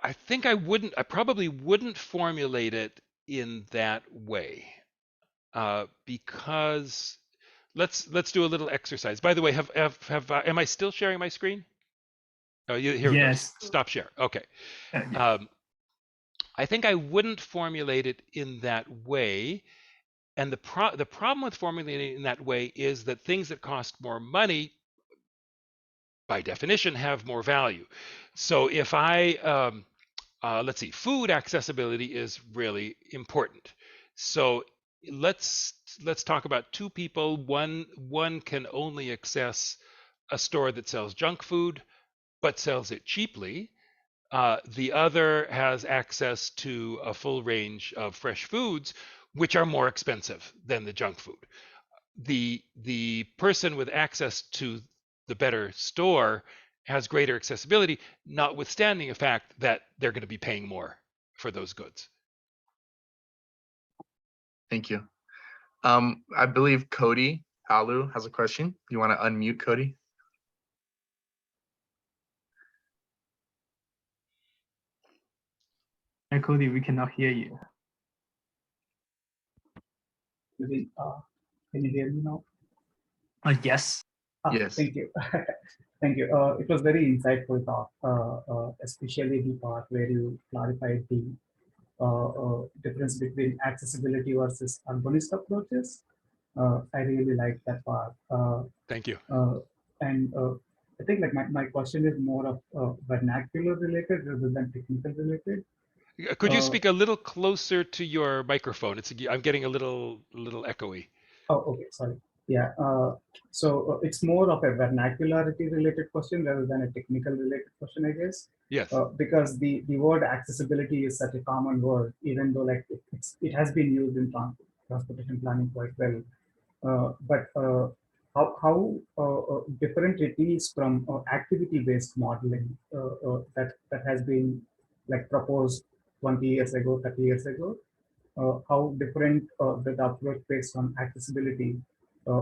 I think I probably wouldn't formulate it in that way. because let's do a little exercise. By the way, am I still sharing my screen? Oh, here we go. Yes. Stop share. Okay. Yeah. I think I wouldn't formulate it in that way. And the problem with formulating it in that way is that things that cost more money, by definition, have more value. So if let's see, food accessibility is really important. So let's talk about two people. One can only access a store that sells junk food, but sells it cheaply. The other has access to a full range of fresh foods, which are more expensive than the junk food. The person with access to the better store has greater accessibility, notwithstanding the fact that they're going to be paying more for those goods. Thank you. I believe Cody Alu has a question. You want to unmute Cody? Hi, Cody, we cannot hear you. Can you hear me now? Yes. Yes. Thank you. Thank you. It was very insightful talk, especially the part where you clarified the difference between accessibility versus urbanist approaches. I really like that part. Thank you. And I think like my question is more of vernacular related rather than technical related. Could you speak a little closer to your microphone? I'm getting a little echoey. Oh, okay, sorry. Yeah, so it's more of a vernacularity related question rather than a technical related question, I guess. Yes. Because the word accessibility is such a common word, even though like it has been used in transportation planning quite well. But how different it is from activity-based modeling that has been like proposed 20 years ago, 30 years ago. How different the approach based on accessibility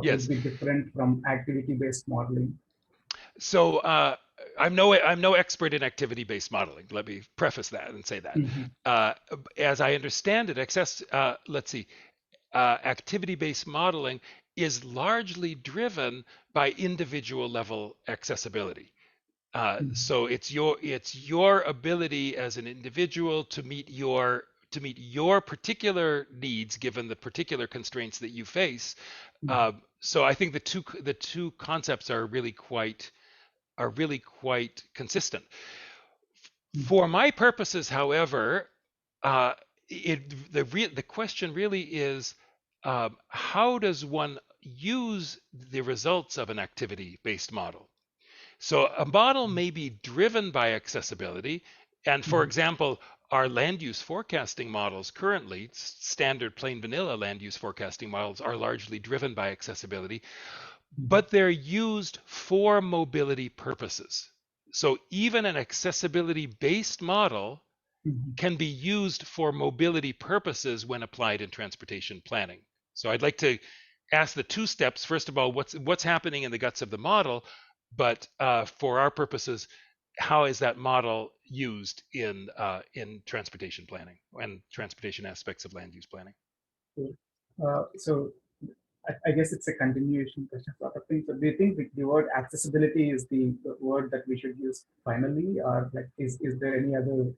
Yes. would be different from activity-based modeling. So I'm no expert in activity-based modeling. Let me preface that and say that. Mm-hmm. As I understand it, activity-based modeling is largely driven by individual level accessibility. So it's your ability as an individual to meet your particular needs given the particular constraints that you face. So I think the two concepts are really quite consistent. For my purposes, however, the question really is how does one use the results of an activity-based model? So a model may be driven by accessibility. And for example, our land use forecasting models currently, standard plain vanilla land use forecasting models, are largely driven by accessibility, but they're used for mobility purposes. So even an accessibility-based model can be used for mobility purposes when applied in transportation planning. So I'd like to ask the two steps. First of all, what's happening in the guts of the model? But for our purposes, how is that model used in transportation planning and transportation aspects of land use planning? So I guess it's a continuation question sort of thing. So do you think the word accessibility is the word that we should use finally, or like is there any other?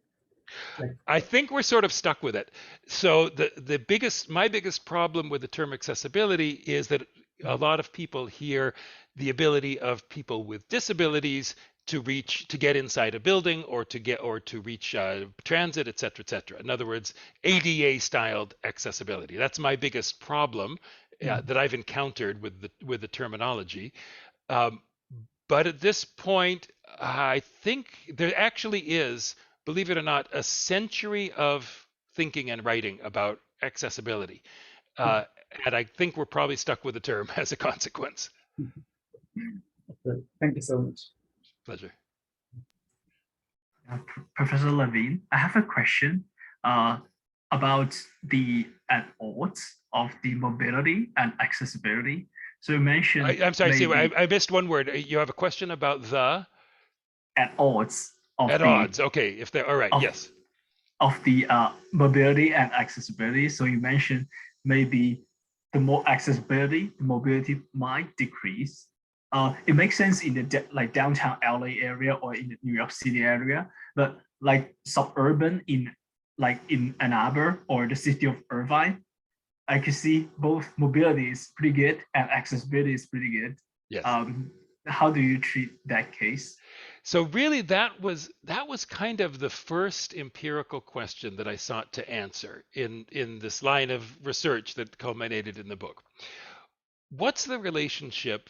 I think we're sort of stuck with it. So my biggest problem with the term accessibility is that a lot of people hear the ability of people with disabilities to get inside a building or to reach transit, et cetera, et cetera. In other words, ADA styled accessibility. That's my biggest problem that I've encountered with the terminology. But at this point, I think there actually is, believe it or not, a century of thinking and writing about accessibility. And I think we're probably stuck with the term as a consequence. Thank you so much. Pleasure. Professor Levine, I have a question about the odds of the mobility and accessibility. So you mentioned. I'm sorry, Steve, I missed one word. You have a question about the at odds of at the odds. Okay, if they're all right, yes. Of the mobility and accessibility. So you mentioned maybe the more accessibility, the mobility might decrease. It makes sense in the like downtown LA area or in the New York City area, but like suburban in Ann Arbor or the city of Irvine, I can see both mobility is pretty good and accessibility is pretty good. Yes. How do you treat that case? So really that was kind of the first empirical question that I sought to answer in this line of research that culminated in the book. What's the relationship,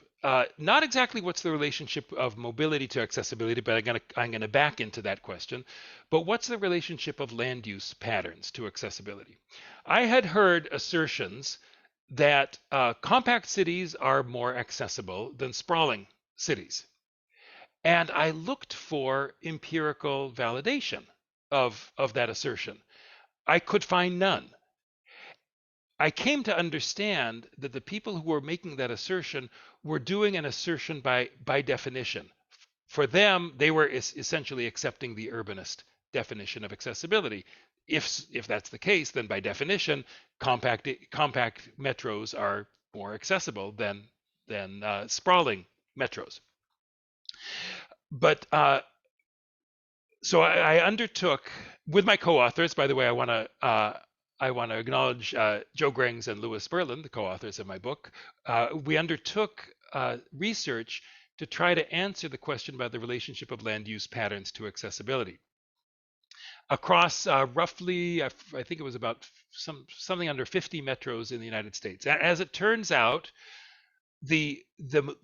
not exactly what's the relationship of mobility to accessibility, but I'm gonna back into that question, but what's the relationship of land use patterns to accessibility? I had heard assertions that compact cities are more accessible than sprawling cities. And I looked for empirical validation of that assertion. I could find none. I came to understand that the people who were making that assertion were doing an assertion by definition. For them, they were essentially accepting the urbanist definition of accessibility. If that's the case, then by definition, compact metros are more accessible than sprawling metros. But so I undertook with my co-authors. By the way, I want to acknowledge Joe Grings and Louis Sperlin, the co-authors of my book. We undertook research to try to answer the question about the relationship of land use patterns to accessibility across roughly, I think it was about something under 50 metros in the United States. As it turns out, the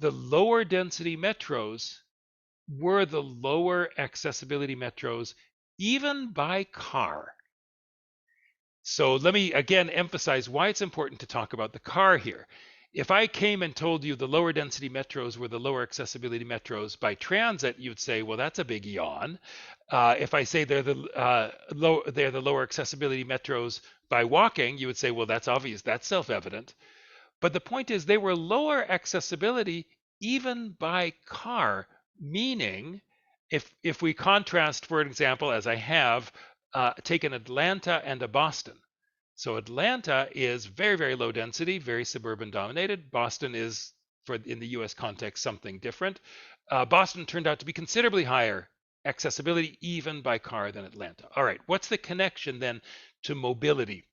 lower density metros were the lower accessibility metros, even by car. So let me again emphasize why it's important to talk about the car here. If I came and told you the lower density metros were the lower accessibility metros by transit, you'd say, well, that's a big yawn. If I say they're the lower accessibility metros by walking, you would say, well, that's obvious, that's self-evident. But the point is they were lower accessibility even by car, meaning if we contrast, for example, as I have, taken Atlanta and a Boston. So Atlanta is very, very low density, very suburban dominated. Boston is, in the US context, something different. Boston turned out to be considerably higher accessibility even by car than Atlanta. All right, what's the connection then to mobility?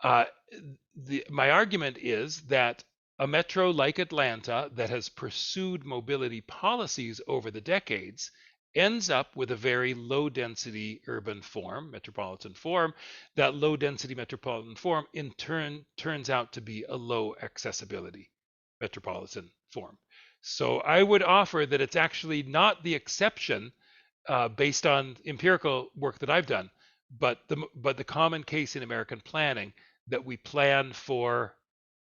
My argument is that a metro like Atlanta that has pursued mobility policies over the decades ends up with a very low density urban form, metropolitan form. That low density metropolitan form in turn turns out to be a low accessibility metropolitan form. So I would offer that it's actually not the exception based on empirical work that I've done, but the common case in American planning that we plan for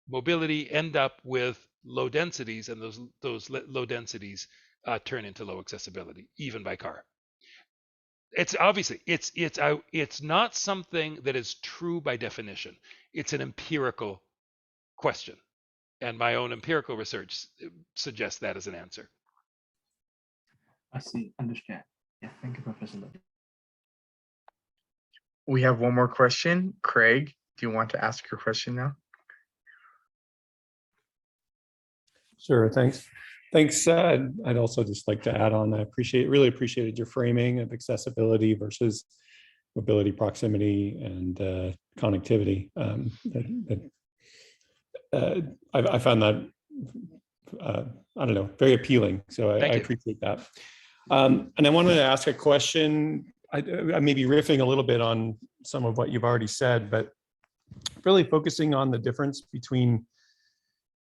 mobility, end up with low densities, and those low densities turn into low accessibility, even by car. It's obviously it's not something that is true by definition. It's an empirical question, and my own empirical research suggests that as an answer. I see, understand. Yeah, thank you, Professor Levine. We have one more question. Craig, do you want to ask your question now? Sure, thanks. Thanks. I'd also just like to add on, I really appreciated your framing of accessibility versus mobility, proximity, and connectivity. I found that, I don't know, very appealing. So I appreciate that. And I wanted to ask a question. I may be riffing a little bit on some of what you've already said, but really focusing on the difference between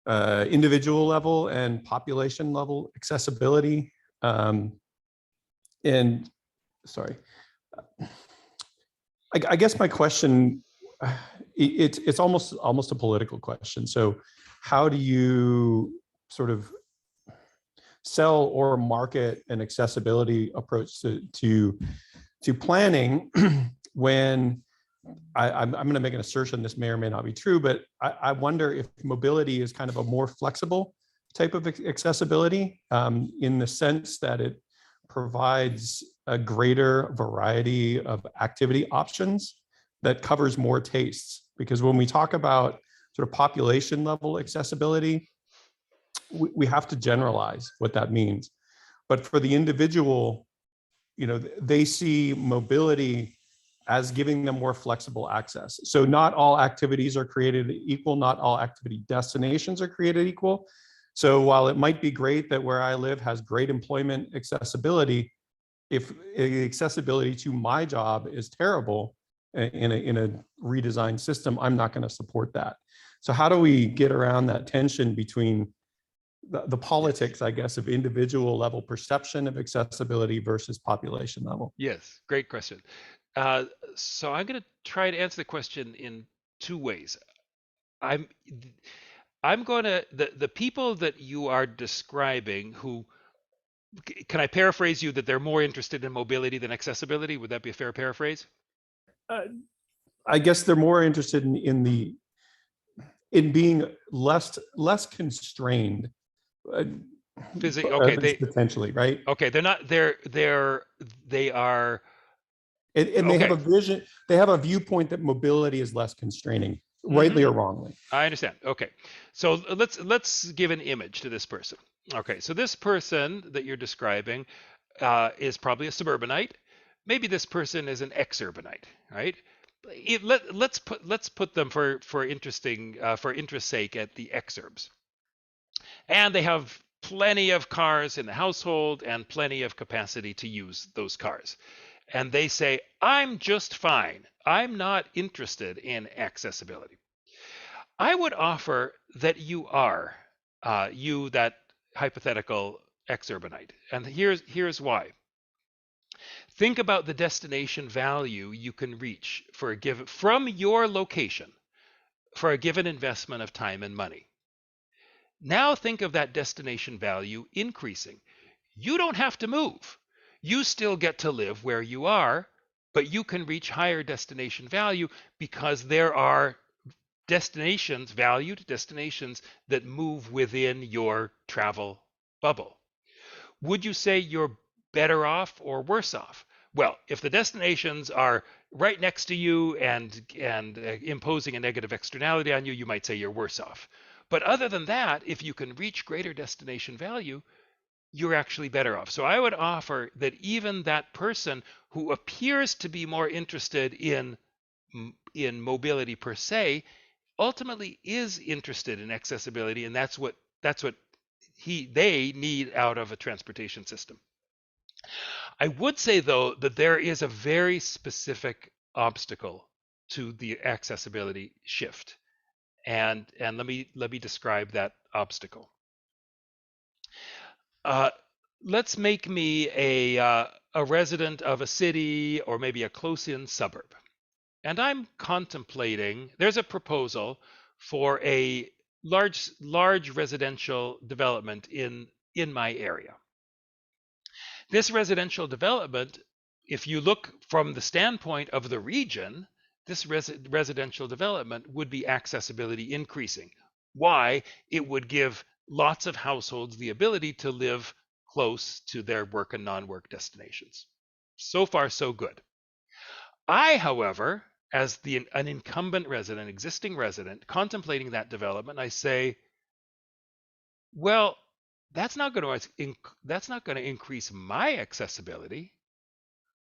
individual level and population level accessibility. And sorry, I guess my question, it's almost a political question. So how do you sort of sell or market an accessibility approach to planning when I'm going to make an assertion, this may or may not be true, but I wonder if mobility is kind of a more flexible type of accessibility in the sense that it provides a greater variety of activity options that covers more tastes. Because when we talk about sort of population level accessibility, we have to generalize what that means. But for the individual, they see mobility as giving them more flexible access. So not all activities are created equal, not all activity destinations are created equal. So while it might be great that where I live has great employment accessibility, if accessibility to my job is terrible in a redesigned system, I'm not going to support that. So how do we get around that tension between the politics, I guess, of individual level perception of accessibility versus population level? Yes, great question. So I'm going to try to answer the question in two ways. I'm going to the people that you are describing who, can I paraphrase you that they're more interested in mobility than accessibility? Would that be a fair paraphrase? I guess they're more interested in being less constrained. Okay, potentially, right? Okay, they're not. They are. And they have a vision. They have a viewpoint that mobility is less constraining, rightly or wrongly. I understand. Okay, so let's give an image to this person. Okay, so this person that you're describing is probably a suburbanite. Maybe this person is an exurbanite, right? Let's put them for interest's sake at the exurbs, and they have plenty of cars in the household and plenty of capacity to use those cars. And they say, I'm just fine. I'm not interested in accessibility. I would offer that you are, you, that hypothetical exurbanite. And here's why. Think about the destination value you can reach for a given, from your location, for a given investment of time and money. Now think of that destination value increasing. You don't have to move. You still get to live where you are, but you can reach higher destination value because there are destinations, valued destinations, that move within your travel bubble. Would you say you're better off or worse off? Well, if the destinations are right next to you and imposing a negative externality on you, you might say you're worse off. But other than that, if you can reach greater destination value, you're actually better off. So I would offer that even that person who appears to be more interested in mobility per se, ultimately is interested in accessibility, and that's what they need out of a transportation system. I would say, though, that there is a very specific obstacle to the accessibility shift. And let me describe that obstacle. Let's make me a resident of a city or maybe a close-in suburb, and I'm contemplating. There's a proposal for a large residential development in my area. This residential development, if you look from the standpoint of the region, this residential development would be accessibility increasing. Why? It would give lots of households the ability to live close to their work and non-work destinations. So far, so good. I, however, as an incumbent resident, existing resident, contemplating that development, I say, well, that's not going to increase my accessibility.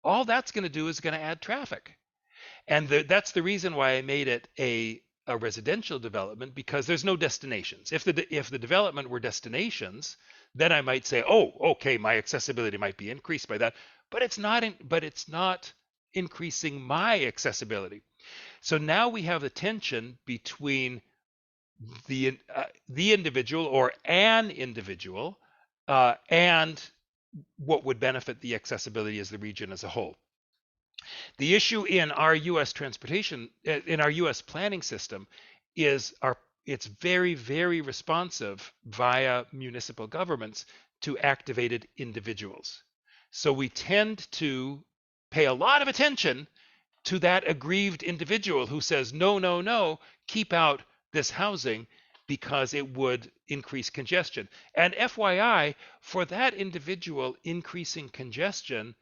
All that's going to do is going to add traffic. And that's the reason why I made it a residential development, because there's no destinations. If the development were destinations, then I might say, oh, okay, my accessibility might be increased by that, but it's not increasing my accessibility. So now we have the tension between the individual or an individual and what would benefit the accessibility as the region as a whole. The issue in our U.S. planning system is it's very, very responsive via municipal governments to activated individuals. So we tend to pay a lot of attention to that aggrieved individual who says, no, no, no, keep out this housing because it would increase congestion. And FYI, for that individual, increasing congestion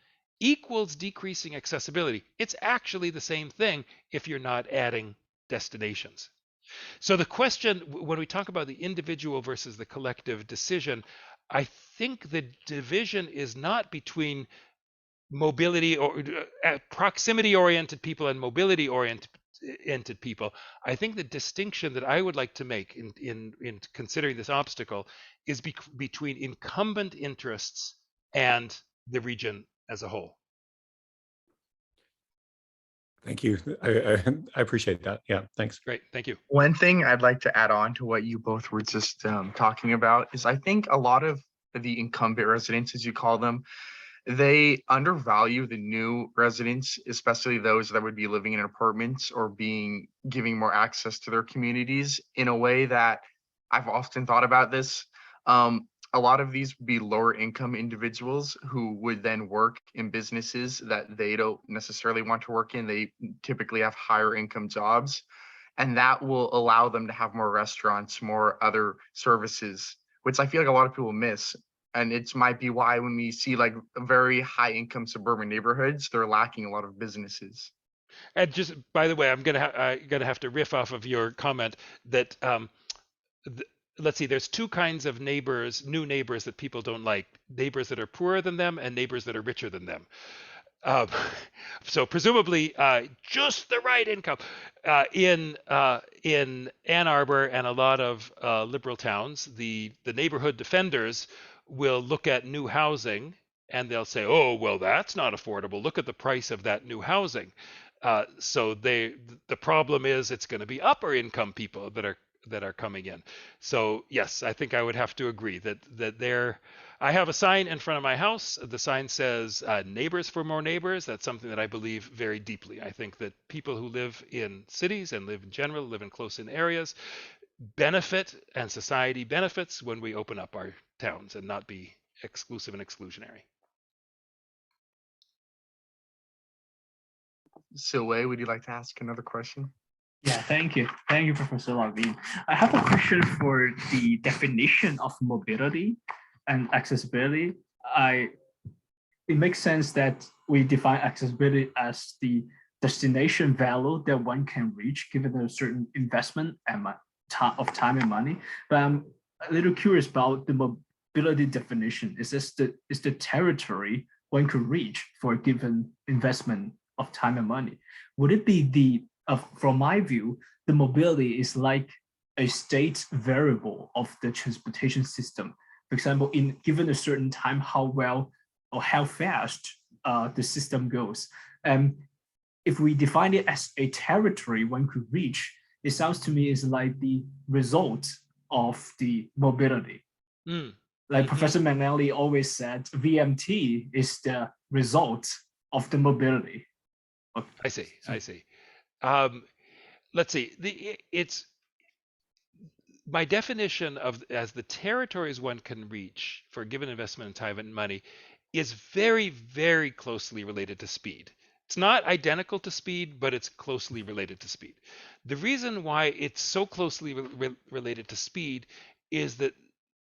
equals decreasing accessibility. It's actually the same thing if you're not adding destinations. So the question, when we talk about the individual versus the collective decision, I think the division is not between mobility or proximity oriented people and mobility oriented people. I think the distinction that I would like to make in considering this obstacle is between incumbent interests and the region as a whole. Thank you. I appreciate that. Yeah, thanks. Great, thank you. One thing I'd like to add on to what you both were just talking about is I think a lot of the incumbent residents, as you call them, they undervalue the new residents, especially those that would be living in apartments or giving more access to their communities in a way that I've often thought about this. A lot of these would be lower income individuals who would then work in businesses that they don't necessarily want to work in. They typically have higher income jobs, and that will allow them to have more restaurants, more other services, which I feel like a lot of people miss. And it might be why when we see like very high income suburban neighborhoods, they're lacking a lot of businesses. And just by the way, I'm gonna have to riff off of your comment that let's see, there's two kinds of neighbors, new neighbors that people don't like: neighbors that are poorer than them and neighbors that are richer than them. Um, so presumably just the right income in Ann Arbor and a lot of liberal towns, the neighborhood defenders will look at new housing and they'll say, oh well, that's not affordable, look at the price of that new housing. So the problem is it's going to be upper income people that are coming in. So yes, I think I would have to agree that there. I have a sign in front of my house. The sign says neighbors for more neighbors. That's something that I believe very deeply. I think that people who live in cities and live in general, live in close-in areas, benefit, and society benefits when we open up our towns and not be exclusive and exclusionary. Silway, would you like to ask another question? Yeah, thank you. Thank you, Professor Levine. I have a question for the definition of mobility and accessibility. It makes sense that we define accessibility as the destination value that one can reach given a certain investment and of time and money. But I'm a little curious about the mobility definition. Is the territory one could reach for a given investment of time and money? Would it be from my view, the mobility is like a state variable of the transportation system. For example, given a certain time, how well or how fast the system goes. And if we define it as a territory one could reach, it sounds to me is like the result of the mobility. Like Professor McNally always said, VMT is the result of the mobility. Okay. I see. Let's see. It's my definition of as the territories one can reach for a given investment in time and money is very, very closely related to speed. It's not identical to speed, but it's closely related to speed. The reason why it's so closely related to speed is that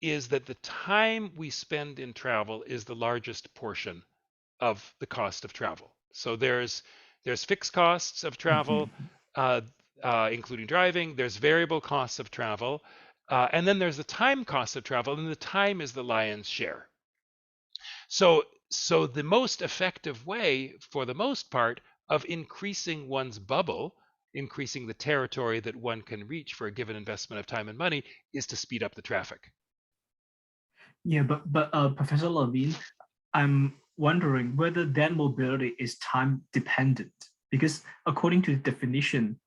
the time we spend in travel is the largest portion of the cost of travel. So there's fixed costs of travel, including driving. There's variable costs of travel, and then there's the time cost of travel, and the time is the lion's share. So the most effective way, for the most part, of increasing one's bubble, increasing the territory that one can reach for a given investment of time and money, is to speed up the traffic. Yeah, but Professor Levine, I'm wondering whether that mobility is time dependent, because according to the definition,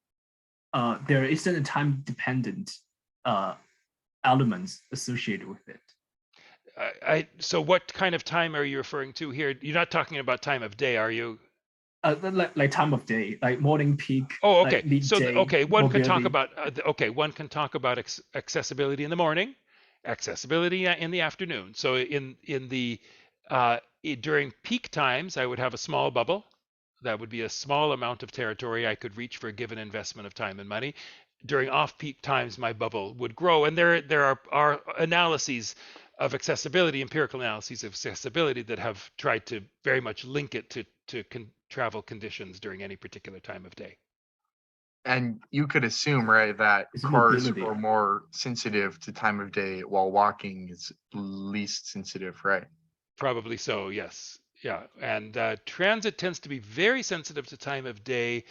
there isn't a time dependent elements associated with it. So what kind of time are you referring to here? You're not talking about time of day, are you? Like time of day, like morning peak. Oh, okay. Like midday, So one mobility. can talk about one can talk about accessibility in the morning, accessibility in the afternoon. So during peak times, I would have a small bubble. That would be a small amount of territory I could reach for a given investment of time and money. During off-peak times, my bubble would grow, and there are analyses of accessibility, empirical analyses of accessibility, that have tried to very much link it to travel conditions during any particular time of day. And you could assume, right, that It's cars mobility. are more sensitive to time of day while walking is least sensitive, right? Probably so, yes. Yeah, and transit tends to be very sensitive to time of day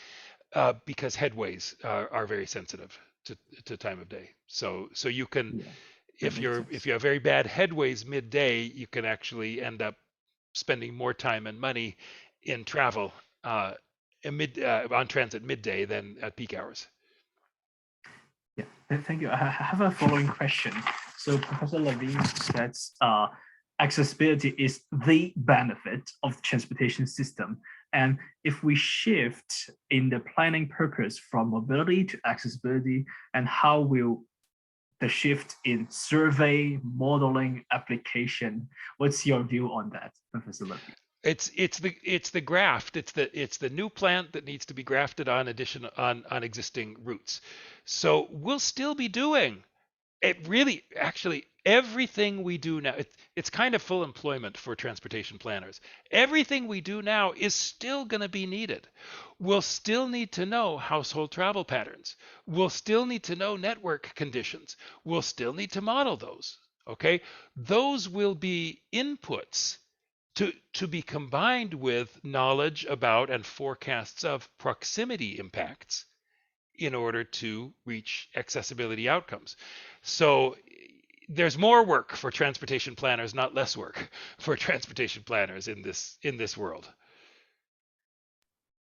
because headways are very sensitive to time of day. So you can, Yeah, that makes sense. if you have very bad headways midday, you can actually end up spending more time and money in travel on transit midday than at peak hours. Yeah, thank you. I have a following question. So Professor Levine says accessibility is the benefit of the transportation system. And if we shift in the planning purpose from mobility to accessibility, and how will the shift in survey, modeling, application, what's your view on that, Professor Levine? It's the graft. It's the new plant that needs to be grafted on on existing roots. So we'll still be doing it really actually everything we do now. It's kind of full employment for transportation planners. Everything we do now is still going to be needed. We'll still need to know household travel patterns. We'll still need to know network conditions. We'll still need to model those. Okay, those will be inputs to be combined with knowledge about and forecasts of proximity impacts in order to reach accessibility outcomes. So there's more work for transportation planners, not less work for transportation planners in this world.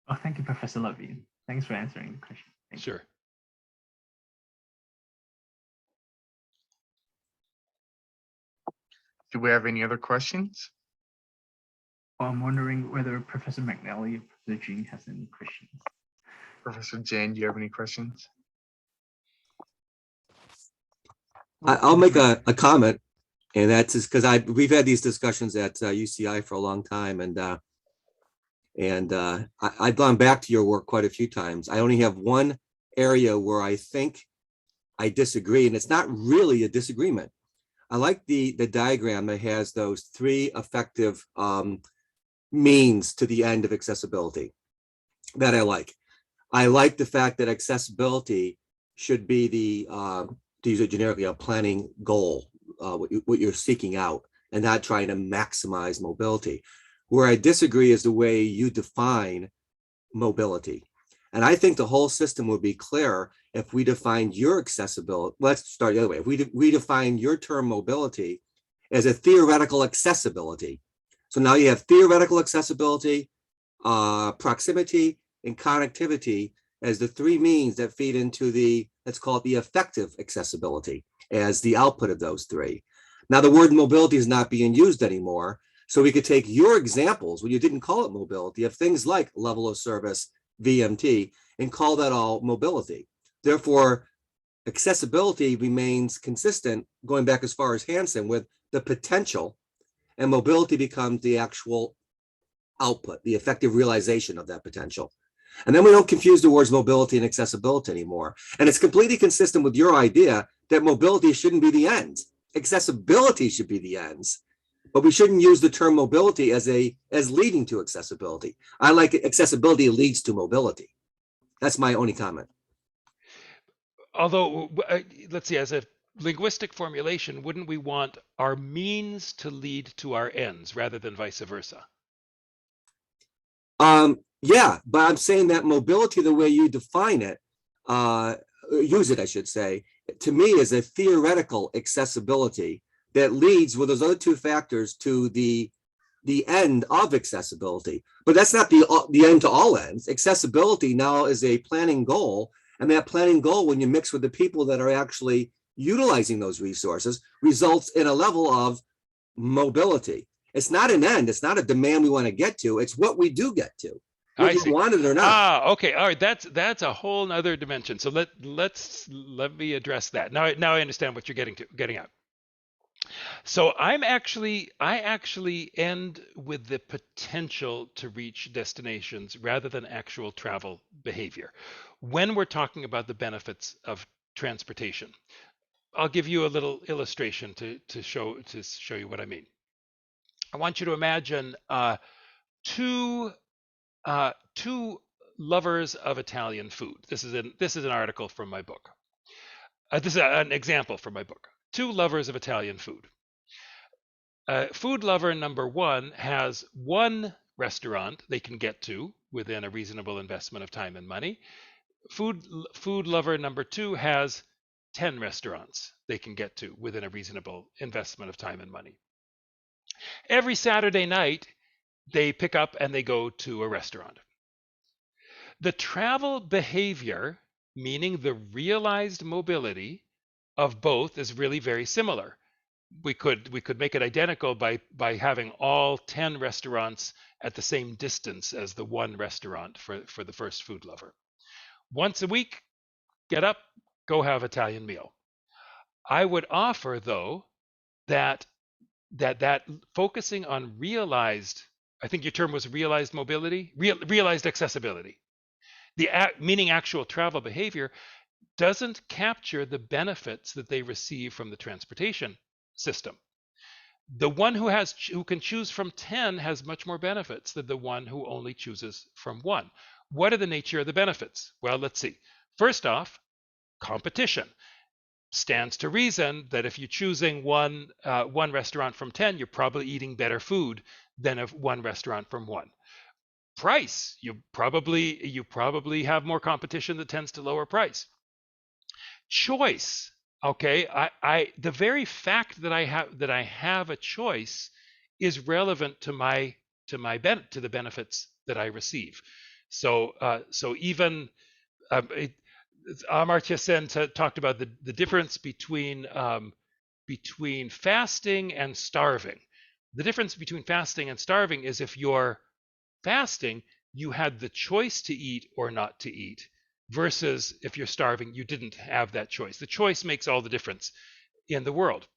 Oh, thank you, Professor Levine. Thanks for answering the question. Thank you. Sure. Do we have any other questions? Well, I'm wondering whether Professor McNally or Professor Jean has any questions. Professor Jane, do you have any questions? I'll make a comment, and that's just because we've had these discussions at UCI for a long time, and I've gone back to your work quite a few times. I only have one area where I think I disagree, and it's not really a disagreement. I like the diagram that has those three effective means to the end of accessibility. That I like. I like the fact that accessibility should be the to use it generically, a planning goal, what you're seeking out, and not trying to maximize mobility. Where I disagree is the way you define mobility. And I think the whole system would be clearer if we defined your accessibility. Let's start the other way. If we define your term mobility as a theoretical accessibility. So now you have theoretical accessibility, proximity, and connectivity as the three means that feed into the, let's call it the effective accessibility as the output of those three. Now the word mobility is not being used anymore. So we could take your examples when you didn't call it mobility of things like level of service, VMT, and call that all mobility. Therefore, accessibility remains consistent going back as far as Hansen with the potential, and mobility becomes the actual output, the effective realization of that potential. And then we don't confuse the words mobility and accessibility anymore. And it's completely consistent with your idea that mobility shouldn't be the ends. Accessibility should be the ends. But we shouldn't use the term mobility as leading to accessibility. I like it, accessibility leads to mobility. That's my only comment. Although, let's see, as a linguistic formulation, wouldn't we want our means to lead to our ends rather than vice versa? Yeah, but I'm saying that mobility, the way you define it, use it, I should say, to me is a theoretical accessibility that leads with those other two factors to the end of accessibility. But that's not the end to all ends. Accessibility now is a planning goal, and that planning goal, when you mix with the people that are actually utilizing those resources, results in a level of mobility. It's not an end. It's not a demand we want to get to. It's what we do get to, whether you want it or not. Okay, all right. That's a whole nother dimension. So let me address that. Now I understand what you're getting at. So I actually end with the potential to reach destinations rather than actual travel behavior. When we're talking about the benefits of transportation, I'll give you a little illustration to show you what I mean. I want you to imagine two lovers of Italian food. This is an article from my book. This is an example from my book. 2 lovers of Italian food. Food lover number 1 has 1 restaurant they can get to within a reasonable investment of time and money. Food lover number 2 has 10 restaurants they can get to within a reasonable investment of time and money. Every Saturday night, they pick up and they go to a restaurant. The travel behavior, meaning the realized mobility of both, is really very similar. We could make it identical by having all 10 restaurants at the same distance as the 1 restaurant for the first food lover. Once a week, get up, go have Italian meal. I would offer, though, that focusing on realized, I think your term was realized mobility, realized accessibility, meaning actual travel behavior, doesn't capture the benefits that they receive from the transportation system. The one who can choose from 10 has much more benefits than the one who only chooses from 1. What are the nature of the benefits? Well, let's see. First off, competition. Stands to reason that if you're choosing one restaurant from 10, you're probably eating better food than if 1 restaurant from 1. Price, you probably have more competition that tends to lower price. Choice, okay, the very fact that I have a choice is relevant to the benefits that I receive. So even Amartya Sen talked about the difference between fasting and starving. The difference between fasting and starving is if you're fasting, you had the choice to eat or not to eat, versus if you're starving, you didn't have that choice. The choice makes all the difference in the world.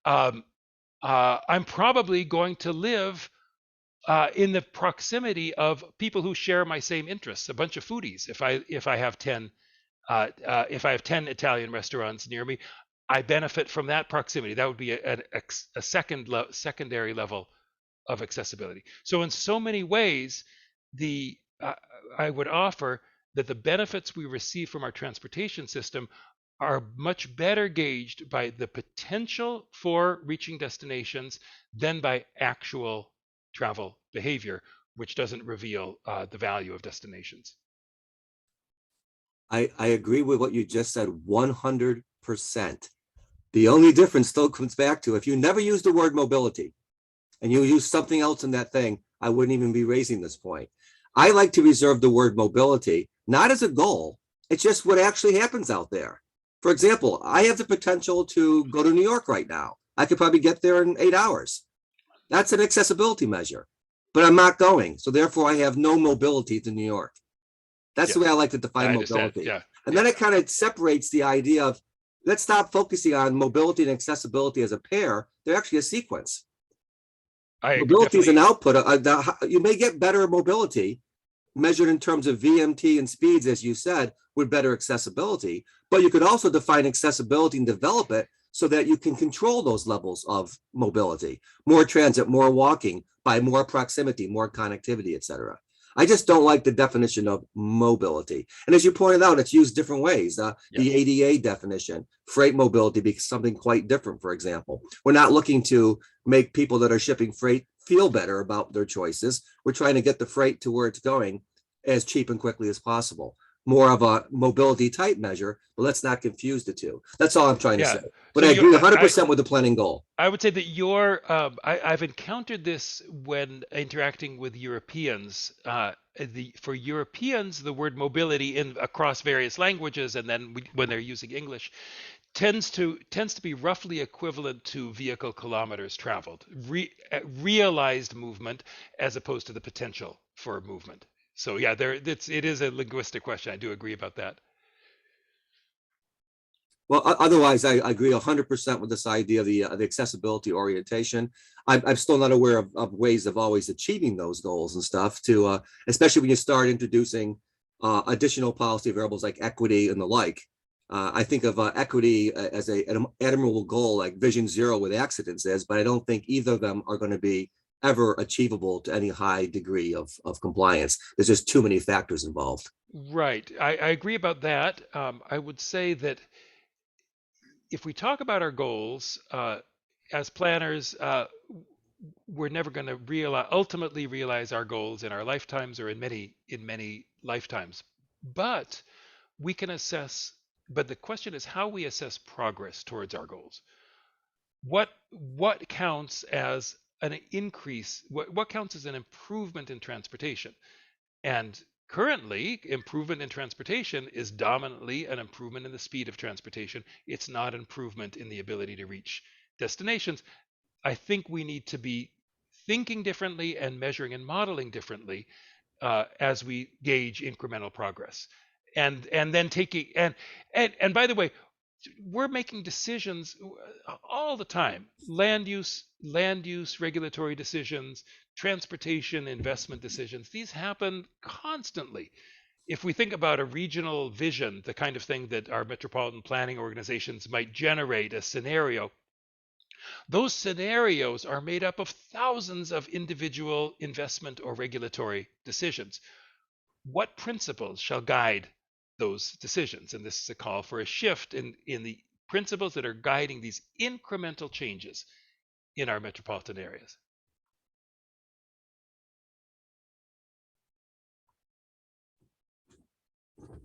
I'm probably going to live in the proximity of people who share my same interests, a bunch of foodies. If I have 10 Italian restaurants near me, I benefit from that proximity. That would be a secondary level of accessibility. So in so many ways, I would offer that the benefits we receive from our transportation system are much better gauged by the potential for reaching destinations than by actual travel behavior, which doesn't reveal the value of destinations. I agree with what you just said 100%. The only difference still comes back to if you never use the word mobility and you use something else in that thing, I wouldn't even be raising this point. I like to reserve the word mobility, not as a goal. It's just what actually happens out there. For example, I have the potential to go to New York right now. I could probably get there in 8 hours. That's an accessibility measure, but I'm not going. So therefore I have no mobility to New York. That's the way I like to define mobility. Yeah. And then it kind of separates the idea of, let's stop focusing on mobility and accessibility as a pair. They're actually a sequence. Mobility is an output. You may get better mobility measured in terms of VMT and speeds, as you said, with better accessibility, but you could also define accessibility and develop it so that you can control those levels of mobility, more transit, more walking, by more proximity, more connectivity, et cetera. I just don't like the definition of mobility. And as you pointed out, it's used different ways. The ADA definition, freight mobility, becomes something quite different, for example. We're not looking to make people that are shipping freight feel better about their choices. We're trying to get the freight to where it's going as cheap and quickly as possible. More of a mobility type measure, but let's not confuse the two. That's all I'm trying to say. But so I agree 100% with the planning goal. I would say that I've encountered this when interacting with Europeans. For Europeans, the word mobility across various languages, and then when they're using English, tends to be roughly equivalent to vehicle kilometers traveled, realized movement as opposed to the potential for movement. So yeah, it is a linguistic question. I do agree about that. Well, otherwise, I agree 100% with this idea of the accessibility orientation. I'm still not aware of ways of always achieving those goals and stuff, especially when you start introducing additional policy variables like equity and the like. I think of equity as an admirable goal like Vision Zero with accidents is, but I don't think either of them are going to be ever achievable to any high degree of compliance. There's just too many factors involved. Right. I agree about that. I would say that if we talk about our goals as planners, we're never going to ultimately realize our goals in our lifetimes or in many lifetimes. But we can assess. But the question is how we assess progress towards our goals. What counts as an increase? What counts as an improvement in transportation? And currently, improvement in transportation is dominantly an improvement in the speed of transportation. It's not improvement in the ability to reach destinations. I think we need to be thinking differently and measuring and modeling differently as we gauge incremental progress. And then taking and by the way, we're making decisions all the time. Land use regulatory decisions, transportation investment decisions. These happen constantly. If we think about a regional vision, the kind of thing that our metropolitan planning organizations might generate a scenario, those scenarios are made up of thousands of individual investment or regulatory decisions. What principles shall guide those decisions? And this is a call for a shift in the principles that are guiding these incremental changes in our metropolitan areas.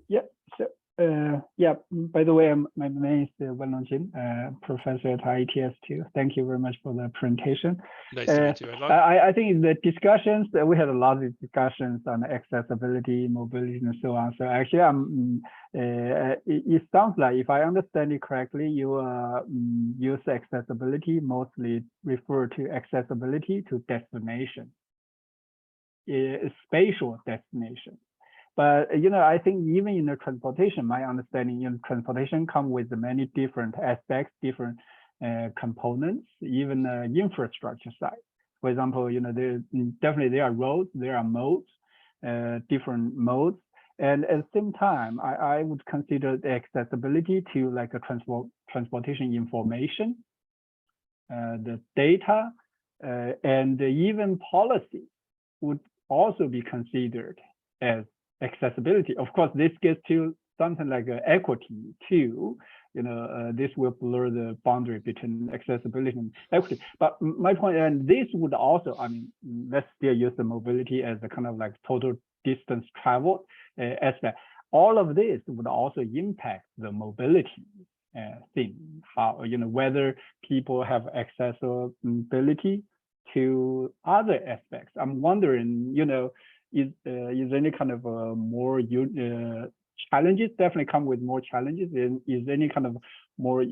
Yeah. So yeah. By the way, my name is Wenlong Jin, professor at IETS too. Thank you very much for the presentation. Nice to meet you, Wenlong. I think in the discussions we had a lot of discussions on accessibility, mobility, and so on. So actually, it sounds like, if I understand it correctly, you use accessibility mostly refer to accessibility to destination, spatial destination. But I think even in the transportation, my understanding, transportation come with many different aspects, different components, even infrastructure side. For example, there are roads, there are modes, different modes, and at the same time, I would consider the accessibility to like a transportation information, the data, and even policy would also be considered as accessibility. Of course, this gets to something like equity too. This will blur the boundary between accessibility and equity. But my point, and this would also, let's still use the mobility as a kind of like total distance traveled aspect. All of this would also impact the mobility thing. How, whether people have accessibility to other aspects. I'm wondering, is any kind of more challenges definitely come with more challenges, and is any kind of more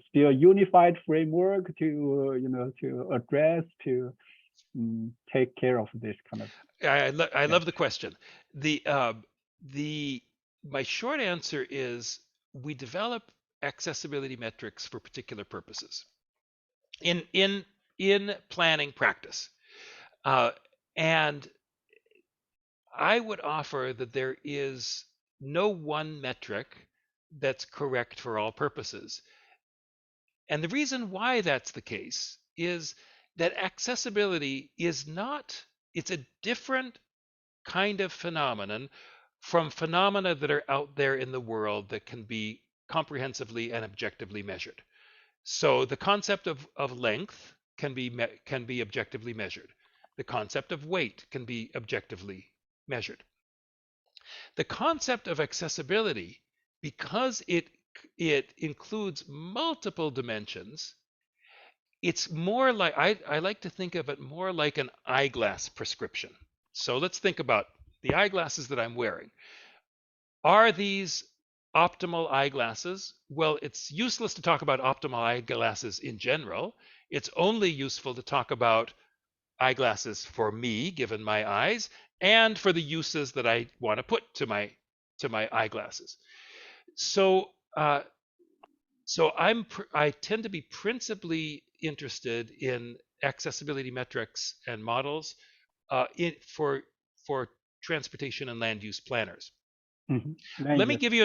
still unified framework to to address, to take care of this kind of? I love the question. My short answer is we develop accessibility metrics for particular purposes in planning practice, and I would offer that there is no one metric that's correct for all purposes. And the reason why that's the case is that accessibility is not, it's a different kind of phenomenon from phenomena that are out there in the world that can be comprehensively and objectively measured. So the concept of length can be objectively measured. The concept of weight can be objectively measured. The concept of accessibility, because it includes multiple dimensions, it's more like, I like to think of it more like an eyeglass prescription. So let's think about the eyeglasses that I'm wearing. Are these optimal eyeglasses? Well, it's useless to talk about optimal eyeglasses in general. It's only useful to talk about eyeglasses for me, given my eyes, and for the uses that I want to put to my eyeglasses. So I tend to be principally interested in accessibility metrics and models for transportation and land use planners. Mm-hmm. Let me give you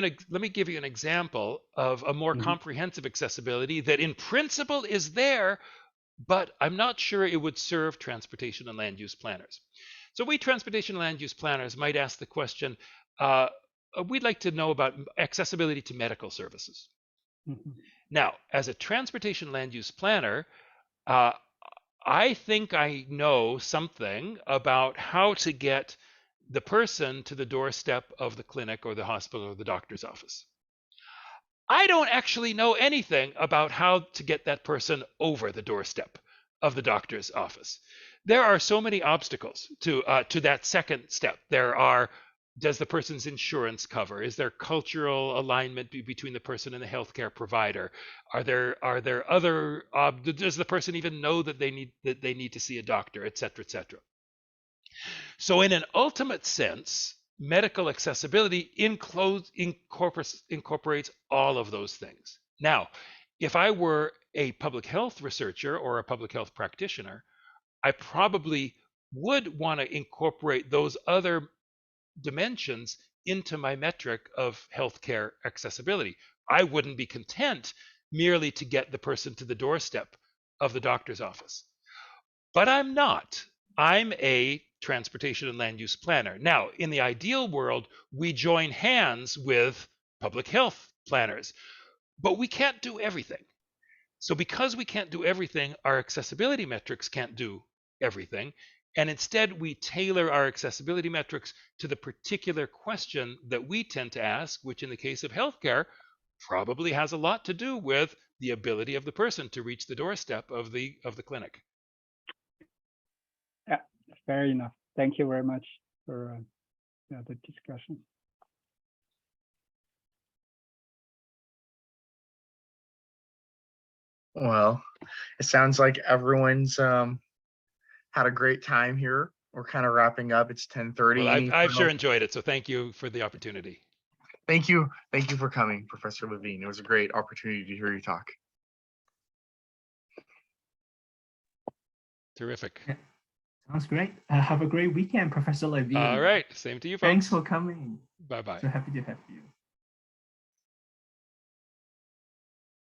an example of a more comprehensive accessibility that in principle is there, but I'm not sure it would serve transportation and land use planners. So we transportation and land use planners might ask the question, we'd like to know about accessibility to medical services. Mhm. Now, as a transportation land use planner, I think I know something about how to get the person to the doorstep of the clinic or the hospital or the doctor's office. I don't actually know anything about how to get that person over the doorstep of the doctor's office. There are so many obstacles to that second step. There are, does the person's insurance cover? Is there cultural alignment between the person and the healthcare provider? Are there other? Does the person even know that they need to see a doctor, et cetera, et cetera? So, in an ultimate sense, medical accessibility incorporates all of those things. Now, if I were a public health researcher or a public health practitioner, I probably would want to incorporate those other dimensions into my metric of healthcare accessibility. I wouldn't be content merely to get the person to the doorstep of the doctor's office. But I'm not. I'm a transportation and land use planner. Now, in the ideal world, we join hands with public health planners, but we can't do everything. So because we can't do everything, our accessibility metrics can't do everything. And instead, we tailor our accessibility metrics to the particular question that we tend to ask, which in the case of healthcare, probably has a lot to do with the ability of the person to reach the doorstep of the clinic. Yeah, fair enough. Thank you very much for the discussion. Well, it sounds like everyone's had a great time here. We're kind of wrapping up. It's 10:30. Well, I've sure enjoyed it. So thank you for the opportunity. Thank you. Thank you for coming, Professor Levine. It was a great opportunity to hear you talk. Terrific. Yeah. Sounds great. Have a great weekend, Professor Levine. All right. Same to you, folks. Thanks for coming. Bye-bye. So happy to have you.